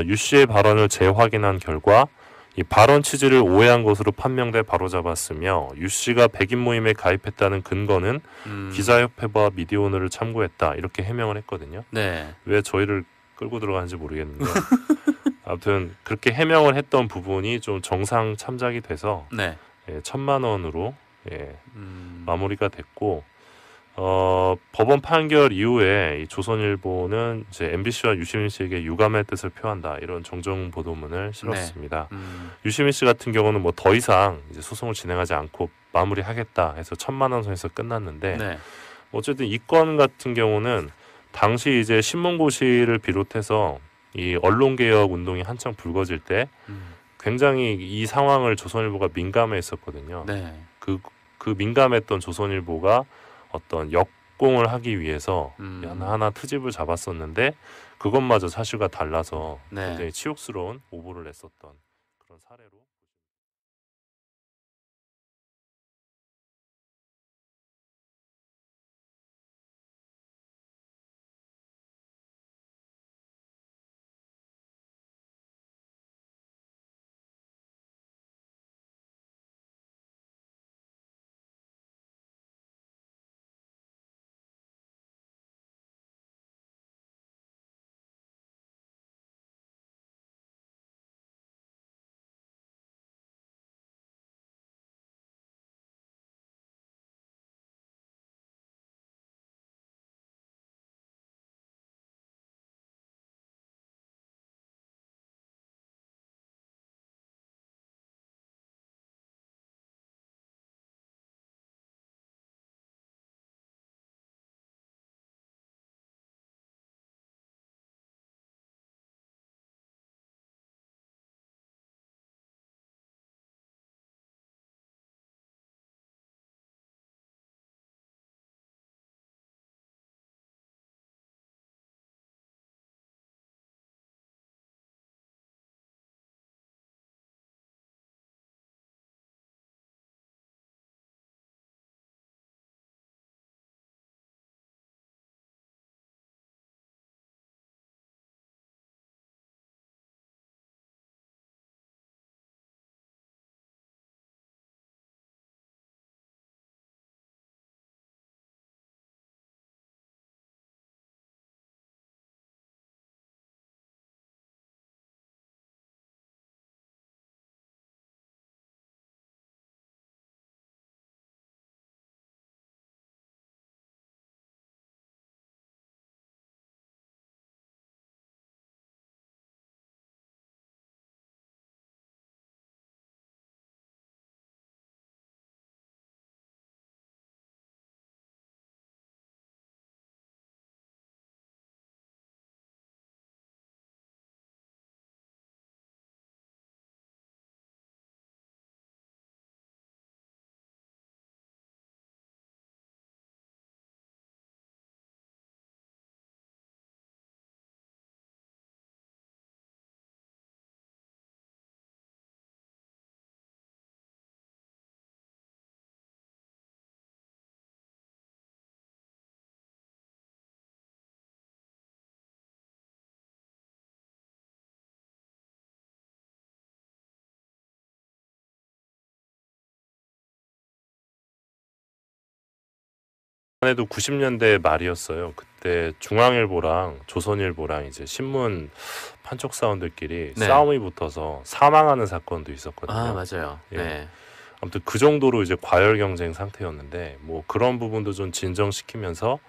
유 씨의 발언을 재확인한 결과 이 발언 취지를 오해한 것으로 판명돼 바로잡았으며 유 씨가 백인 모임에 가입했다는 근거는 기자협회와 미디어오늘을 참고했다 이렇게 해명을 했거든요. 네. 왜 저희를 끌고 들어가는지 모르겠는데 아무튼 그렇게 해명을 했던 부분이 좀 정상 참작이 돼서 네. 1,000만 원으로 마무리가 됐고 법원 판결 이후에 이 조선일보는 이제 MBC와 유시민 씨에게 유감의 뜻을 표한다 이런 정정 보도문을 실었습니다. 유시민 씨 같은 경우는 뭐 더 이상 이제 소송을 진행하지 않고 마무리하겠다 해서 1,000만 원 선에서 끝났는데 네. 어쨌든 이 건 같은 경우는 당시 이제 신문고시를 비롯해서 이 언론개혁 운동이 한창 불거질 때 굉장히 이 상황을 조선일보가 민감해했었거든요. 네. 그 민감했던 조선일보가 어떤 역공을 하기 위해서 하나 트집을 잡았었는데 그것마저 사실과 달라서 네. 굉장히 치욕스러운 오보를 냈었던 그런 사례로. 에도 90년대 말이었어요. 그때 중앙일보랑 조선일보랑 이제 신문 판촉 사원들끼리 네. 싸움이 붙어서 사망하는 사건도 있었거든요. 아, 맞아요. 예. 네. 아무튼 그 정도로 이제 과열 경쟁 상태였는데 뭐 그런 부분도 좀 진정시키면서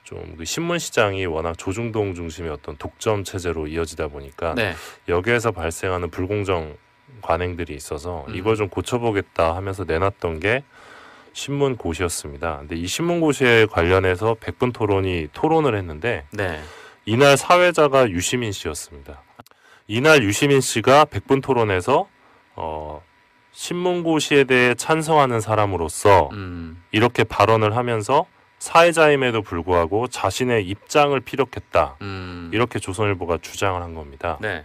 좀 그 신문 시장이 워낙 조중동 중심의 어떤 독점 체제로 이어지다 보니까 네. 여기에서 발생하는 불공정한 관행들이 있어서 이걸 좀 고쳐보겠다 하면서 내놨던 게 신문고시였습니다. 근데 이 신문고시에 관련해서 100분 토론이 토론을 했는데 네. 이날 사회자가 유시민 씨였습니다. 이날 유시민 씨가 100분 토론에서 신문고시에 대해 찬성하는 사람으로서 이렇게 발언을 하면서 사회자임에도 불구하고 자신의 입장을 피력했다. 이렇게 조선일보가 주장을 한 겁니다. 네.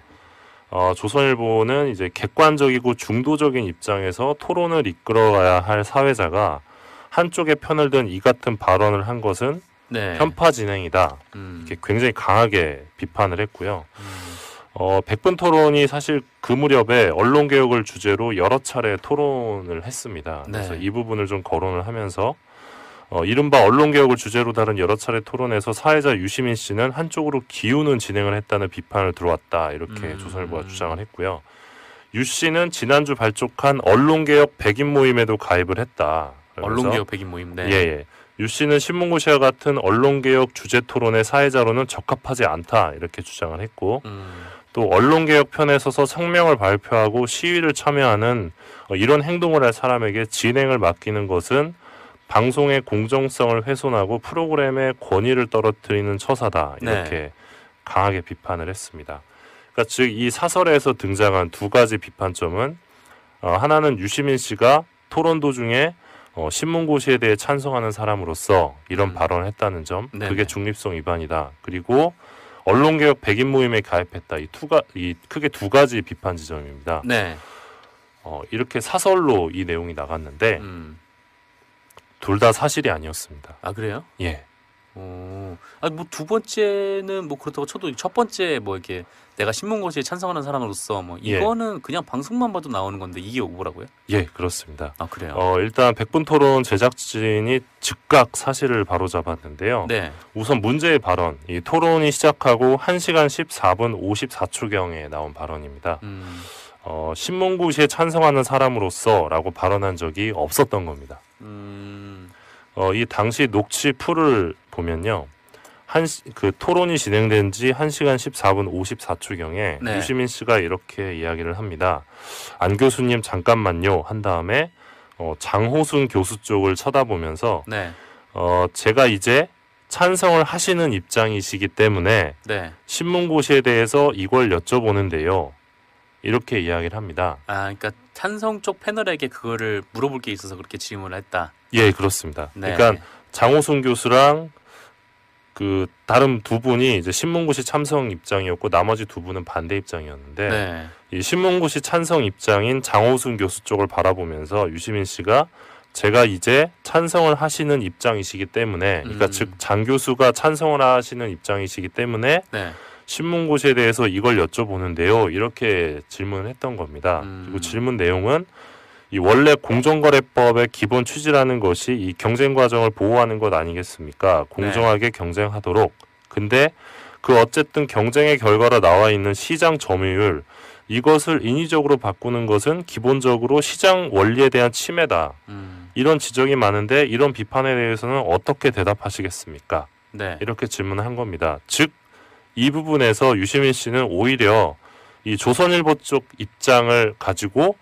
조선일보는 이제 객관적이고 중도적인 입장에서 토론을 이끌어가야 할 사회자가 한쪽의 편을 든 이 같은 발언을 한 것은 네. 편파 진행이다. 이렇게 굉장히 강하게 비판을 했고요. 100분 토론이 사실 그 무렵에 언론개혁을 주제로 여러 차례 토론을 했습니다. 그래서 네. 이 부분을 좀 거론을 하면서 이른바 언론개혁을 주제로 다룬 여러 차례 토론에서 사회자 유시민 씨는 한쪽으로 기우는 진행을 했다는 비판을 들어왔다. 이렇게 조선일보가 주장을 했고요. 유 씨는 지난주 발족한 언론개혁 100인 모임에도 가입을 했다. 언론개혁 100인 모임. 네. 예. 유 씨는 신문고시와 같은 언론개혁 주제 토론의 사회자로는 적합하지 않다. 이렇게 주장을 했고 또 언론개혁 편에 서서 성명을 발표하고 시위를 참여하는 이런 행동을 할 사람에게 진행을 맡기는 것은 방송의 공정성을 훼손하고 프로그램의 권위를 떨어뜨리는 처사다. 이렇게 네. 강하게 비판을 했습니다. 그러니까 즉 이 사설에서 등장한 두 가지 비판점은 하나는 유시민 씨가 토론 도중에 신문고시에 대해 찬성하는 사람으로서 이런 발언을 했다는 점, 네네. 그게 중립성 위반이다. 그리고 언론개혁 100인 모임에 가입했다. 이 크게 두 가지 비판 지점입니다. 네. 이렇게 사설로 이 내용이 나갔는데 둘 다 사실이 아니었습니다. 아 그래요? 예. 아니 뭐 두 번째는 뭐 그렇다고 쳐도 첫 번째 뭐 이렇게 내가 신문고시에 찬성하는 사람으로서 뭐 예. 이거는 그냥 방송만 봐도 나오는 건데 이게 뭐라고요? 예, 그렇습니다. 아 그래요? 일단 100분 토론 제작진이 즉각 사실을 바로잡았는데요. 네. 우선 문제의 발언, 이 토론이 시작하고 1시간 14분 54초경에 나온 발언입니다. 신문고시에 찬성하는 사람으로서라고 발언한 적이 없었던 겁니다. 이 당시 녹취 풀을 보면요. 그 토론이 진행된 지 1시간 14분 54초경에 네. 유시민 씨가 이렇게 이야기를 합니다. 안 교수님 잠깐만요 한 다음에 장호순 교수 쪽을 쳐다보면서 네. 제가 이제 찬성을 하시는 입장이시기 때문에 네. 신문고시에 대해서 이걸 여쭤보는데요. 이렇게 이야기를 합니다. 아 그러니까 찬성 쪽 패널에게 그거를 물어볼 게 있어서 그렇게 질문을 했다. 예, 그렇습니다. 네. 그러니까 장호순 교수랑 그 다른 두 분이 이제 신문고시 찬성 입장이었고 나머지 두 분은 반대 입장이었는데 네. 이 신문고시 찬성 입장인 장호순 교수 쪽을 바라보면서 유시민 씨가 제가 이제 찬성을 하시는 입장이시기 때문에 그러니까 즉 장 교수가 찬성을 하시는 입장이시기 때문에 네. 신문고시에 대해서 이걸 여쭤보는데요. 이렇게 질문을 했던 겁니다. 그리고 질문 내용은 이 원래 공정거래법의 기본 취지라는 것이 이 경쟁 과정을 보호하는 것 아니겠습니까? 공정하게 경쟁하도록. 근데 그 어쨌든 경쟁의 결과로 나와 있는 시장 점유율 이것을 인위적으로 바꾸는 것은 기본적으로 시장 원리에 대한 침해다. 이런 지적이 많은데 이런 비판에 대해서는 어떻게 대답하시겠습니까? 네. 이렇게 질문을 한 겁니다. 즉 이 부분에서 유시민 씨는 오히려 이 조선일보 쪽 입장을 가지고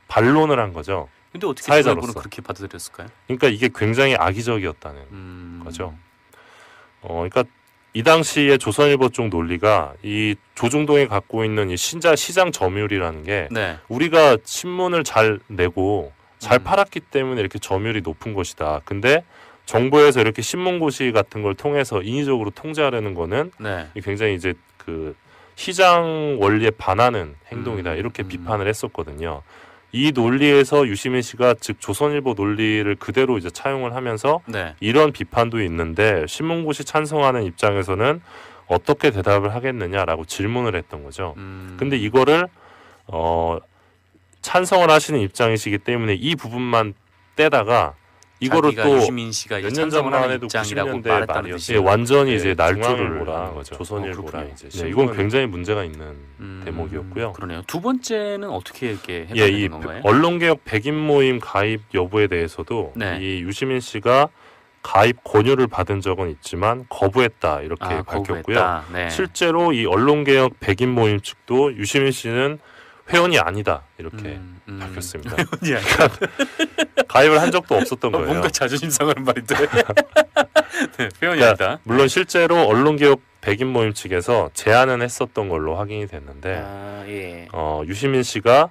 반론을 한 거죠. 근데 어떻게 사회자로서. 조선일보는 그렇게 받아들였을까요? 그러니까 이게 굉장히 악의적이었다는 거죠. 그러니까 이 당시에 조선일보 쪽 논리가 이 조중동이 갖고 있는 이 시장 점유율이라는 게 네. 우리가 신문을 잘 내고 잘 팔았기 때문에 이렇게 점유율이 높은 것이다. 근데 정부에서 이렇게 신문고시 같은 걸 통해서 인위적으로 통제하려는 거는 네. 굉장히 이제 그 시장 원리에 반하는 행동이다. 이렇게 비판을 했었거든요. 이 논리에서 유시민 씨가 즉 조선일보 논리를 그대로 이제 차용을 하면서 네. 이런 비판도 있는데 신문고시 찬성하는 입장에서는 어떻게 대답을 하겠느냐라고 질문을 했던 거죠. 근데 이거를 찬성을 하시는 입장이시기 때문에 이 부분만 떼다가 이거를 자기가 또 유시민 씨가 몇 년 찬성을 전만 하는 해도 입장이라고 90년대 말했다는 말이었어요. 뜻이 예, 완전히 이제 날조를 중앙일보랑 한 거죠. 조선일보랑 그렇군요. 이제 이건 굉장히 문제가 있는 대목이었고요. 그러네요. 두 번째는 어떻게 이렇게 예, 해석되는 이 건가요? 언론개혁 100인 모임 가입 여부에 대해서도 네. 이 유시민 씨가 가입 권유를 받은 적은 있지만 거부했다 이렇게 밝혔고요. 거부했다. 네. 실제로 이 언론개혁 100인 모임 측도 유시민 씨는 회원이 아니다 이렇게 밝혔습니다. 회원이 가입을 한 적도 없었던 거예요. 뭔가 자존심 상하는 말인데. 네, 회원이 그러니까 아니다. 물론 실제로 언론개혁 100인 모임 측에서 제안은 했었던 걸로 확인이 됐는데 예. 유시민 씨가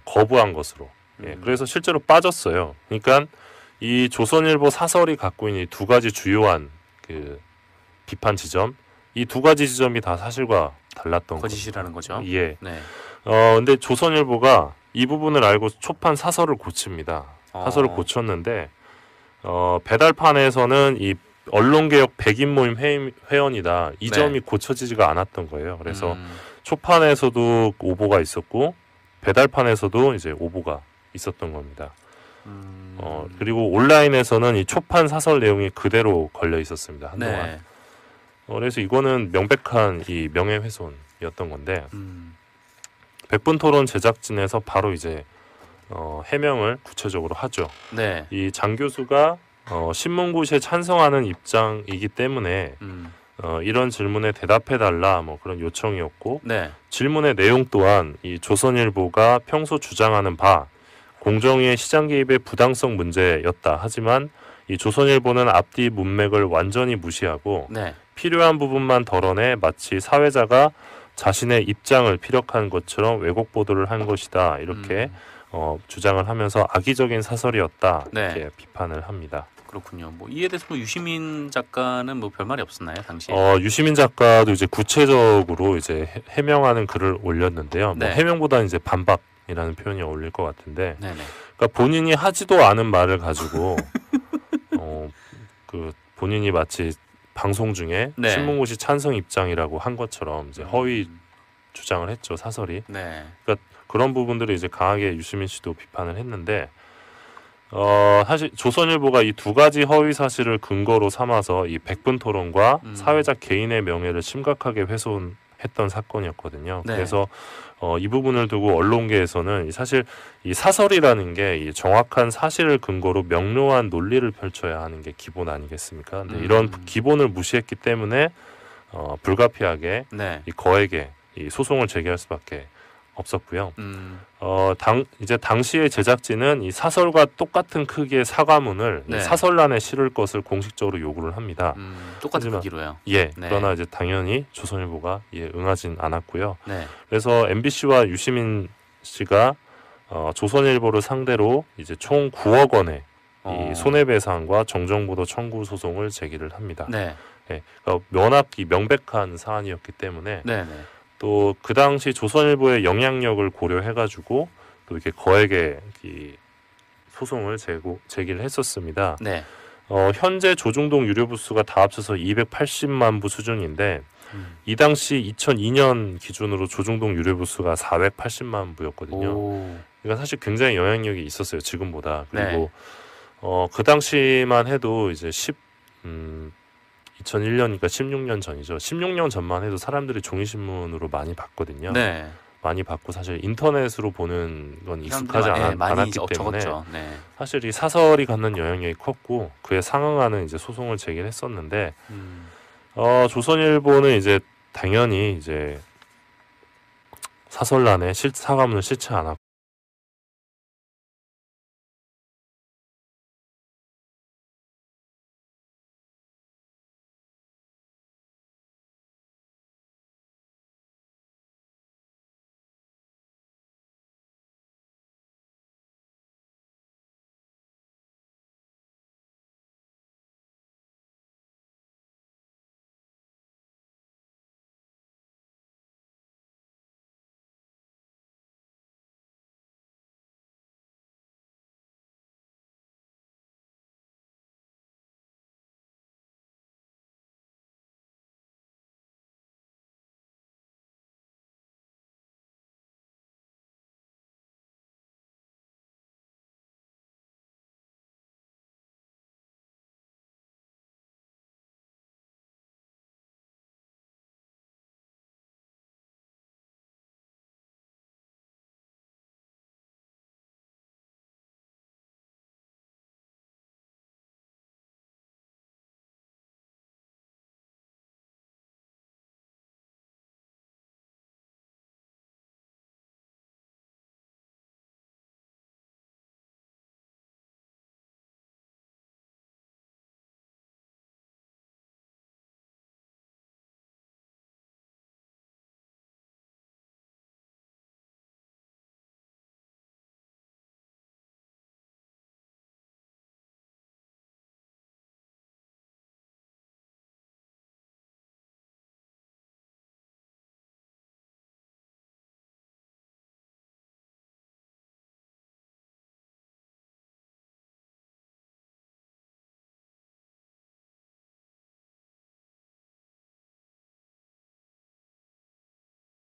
거부한 것으로. 예, 그래서 실제로 빠졌어요. 그러니까 이 조선일보 사설이 갖고 있는 이 두 가지 주요한 그 비판 지점, 이 두 가지 지점이 다 사실과 달랐던 거짓이라는 거죠. 예. 네. 근데 조선일보가 이 부분을 알고 초판 사설을 고칩니다. 사설을 고쳤는데 배달판에서는 이 언론개혁 100인 모임 회원이다. 이 네. 점이 고쳐지지가 않았던 거예요. 그래서 초판에서도 오보가 있었고 배달판에서도 이제 오보가 있었던 겁니다. 그리고 온라인에서는 이 초판 사설 내용이 그대로 걸려 있었습니다. 한동안. 네. 그래서 이거는 명백한 이 명예훼손이었던 건데 백분 토론 제작진에서 바로 이제 해명을 구체적으로 하죠. 네. 이 장 교수가 신문고시에 찬성하는 입장이기 때문에 이런 질문에 대답해달라 뭐 그런 요청이었고 네. 질문의 내용 또한 이 조선일보가 평소 주장하는 바 공정위의 시장 개입의 부당성 문제였다. 하지만 이 조선일보는 앞뒤 문맥을 완전히 무시하고 네. 필요한 부분만 덜어내 마치 사회자가 자신의 입장을 피력한 것처럼 왜곡 보도를 한 것이다. 이렇게 주장을 하면서 악의적인 사설이었다. 네. 이렇게 비판을 합니다. 그렇군요. 뭐 이에 대해서 뭐 유시민 작가는 뭐 별말이 없었나요, 당시에? 유시민 작가도 이제 구체적으로 이제 해명하는 글을 올렸는데요. 네. 뭐 해명보다는 이제 반박이라는 표현이 어울릴 것 같은데, 네네. 그러니까 본인이 하지도 않은 말을 가지고 그 본인이 마치 방송 중에 네. 신문고시 찬성 입장이라고 한 것처럼 이제 허위 주장을 했죠, 사설이. 네. 그런 부분들을 이제 강하게 유시민 씨도 비판을 했는데 사실 조선일보가 이 두 가지 허위 사실을 근거로 삼아서 이 백분 토론과 사회자 개인의 명예를 심각하게 훼손했던 사건이었거든요. 네. 그래서 이 부분을 두고 언론계에서는 사실 이 사설이라는 게 이 정확한 사실을 근거로 명료한 논리를 펼쳐야 하는 게 기본 아니겠습니까? 근데 이런 기본을 무시했기 때문에 불가피하게 네. 이 거액의 이 소송을 제기할 수밖에 없었고요. 이제 당시의 제작진은 이 사설과 똑같은 크기의 사과문을 네. 이 사설란에 실을 것을 공식적으로 요구를 합니다. 똑같은 하지만- 크기로요. 예. 네. 그러나 이제 당연히 조선일보가 응하진 않았고요. 네. 그래서 MBC와 유시민 씨가 조선일보를 상대로 이제 총 9억 원의 이 손해배상과 정정보도 청구 소송을 제기를 합니다. 네. 예. 그러니까 워낙 이 명백한 사안이었기 때문에 네. 네. 또 그 당시 조선일보의 영향력을 고려해가지고 또 이렇게 거액의 이 소송을 제기를 했었습니다. 네. 현재 조중동 유료 부수가 다 합쳐서 280만 부 수준인데 이 당시 2002년 기준으로 조중동 유료 부수가 480만 부였거든요. 오. 그러니까 사실 굉장히 영향력이 있었어요, 지금보다. 그리고 네. 그 당시만 해도 이제 2001년이니까 16년 전이죠. 16년 전만 해도 사람들이 종이신문으로 많이 봤거든요. 네. 많이 봤고 사실 인터넷으로 보는 건 익숙하지 사람들이 많이 않았기 때문에 적었죠. 네. 사실 이 사설이 갖는 영향력이 컸고 그에 상응하는 이제 소송을 제기를 했었는데 조선일보는 이제 당연히 이제 사설란에 사과문을 싣지 않았고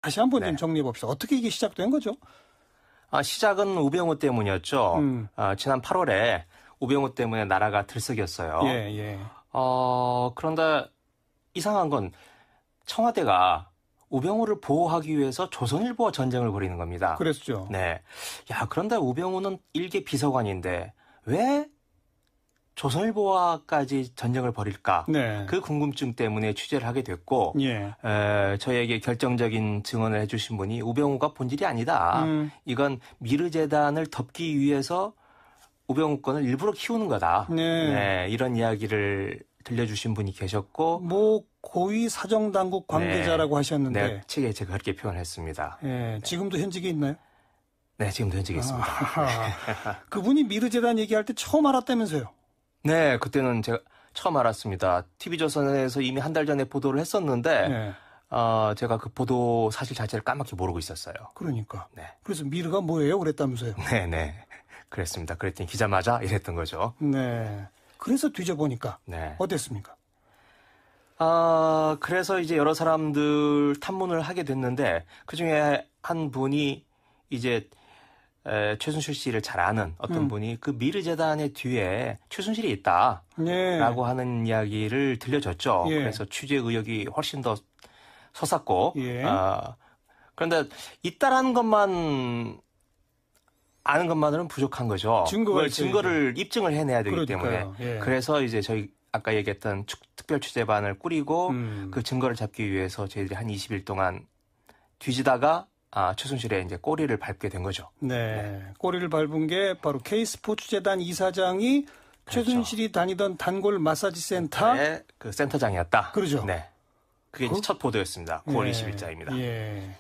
다시 한번 네. 좀 정리해 봅시다. 어떻게 이게 시작된 거죠? 시작은 우병우 때문이었죠. 지난 8월에 우병우 때문에 나라가 들썩였어요. 예, 예. 그런데 이상한 건 청와대가 우병우를 보호하기 위해서 조선일보와 전쟁을 벌이는 겁니다. 그랬죠. 네. 야, 그런데 우병우는 일개 비서관인데 왜 조선일보와까지 전쟁을 벌일까? 네. 그 궁금증 때문에 취재를 하게 됐고, 예. 저에게 결정적인 증언을 해주신 분이 우병우가 본질이 아니다. 이건 미르재단을 덮기 위해서 우병우 건을 일부러 키우는 거다. 네. 이런 이야기를 들려주신 분이 계셨고, 뭐 고위 사정당국 관계자라고 하셨는데, 네, 책에 제가 그렇게 표현했습니다. 예, 지금도 현직에 있나요? 네, 지금도 현직에 있습니다. 그분이 미르재단 얘기할 때 처음 알았다면서요? 네, 그때는 제가 처음 알았습니다. TV조선에서 이미 한 달 전에 보도를 했었는데, 네. 제가 그 보도 사실 자체를 까맣게 모르고 있었어요. 그러니까. 네. 그래서 미르가 뭐예요? 그랬다면서요? 네. 그랬습니다. 그랬더니 기자 맞아? 이랬던 거죠. 네. 그래서 뒤져보니까 네. 어땠습니까? 그래서 이제 여러 사람들 탐문을 하게 됐는데, 그 중에 한 분이 이제 최순실 씨를 잘 아는 어떤 분이 그 미르재단의 뒤에 최순실이 있다. 네. 라고 하는 이야기를 들려줬죠. 예. 그래서 취재 의욕이 훨씬 더 솟았고, 예. 그런데 있다라는 것만 아는 것만으로는 부족한 거죠. 증거가 그걸 증거를 입증을 해내야 되기 그러니까요. 때문에. 예. 그래서 이제 저희 아까 얘기했던 특별 취재반을 꾸리고 그 증거를 잡기 위해서 저희들이 한 20일 동안 뒤지다가 최순실의 이제 꼬리를 밟게 된 거죠. 네. 꼬리를 밟은 게 바로 K스포츠재단 이사장이 그렇죠. 최순실이 다니던 단골 마사지 센터. 네, 그 센터장이었다. 그러죠. 네. 그게 이제 첫 보도였습니다. 9월 20일자입니다. 예.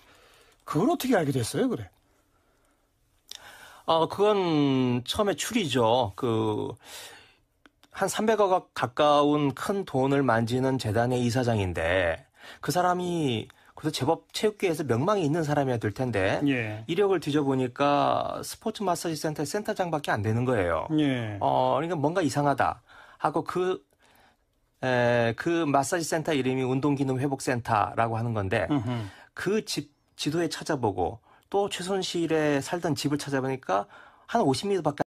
그걸 어떻게 알게 됐어요, 그래? 그건 처음에 추리죠. 한 300억 가까운 큰 돈을 만지는 재단의 이사장인데, 그 사람이 그래도 제법 체육계에서 명망이 있는 사람이어야 될 텐데, 예. 이력을 뒤져보니까 스포츠 마사지 센터의 센터장밖에 안 되는 거예요. 예. 그러니까 뭔가 이상하다 하고 그 마사지 센터 이름이 운동기능회복센터라고 하는 건데, 그 집 지도에 찾아보고 또 최순실에 살던 집을 찾아보니까 한 50m밖에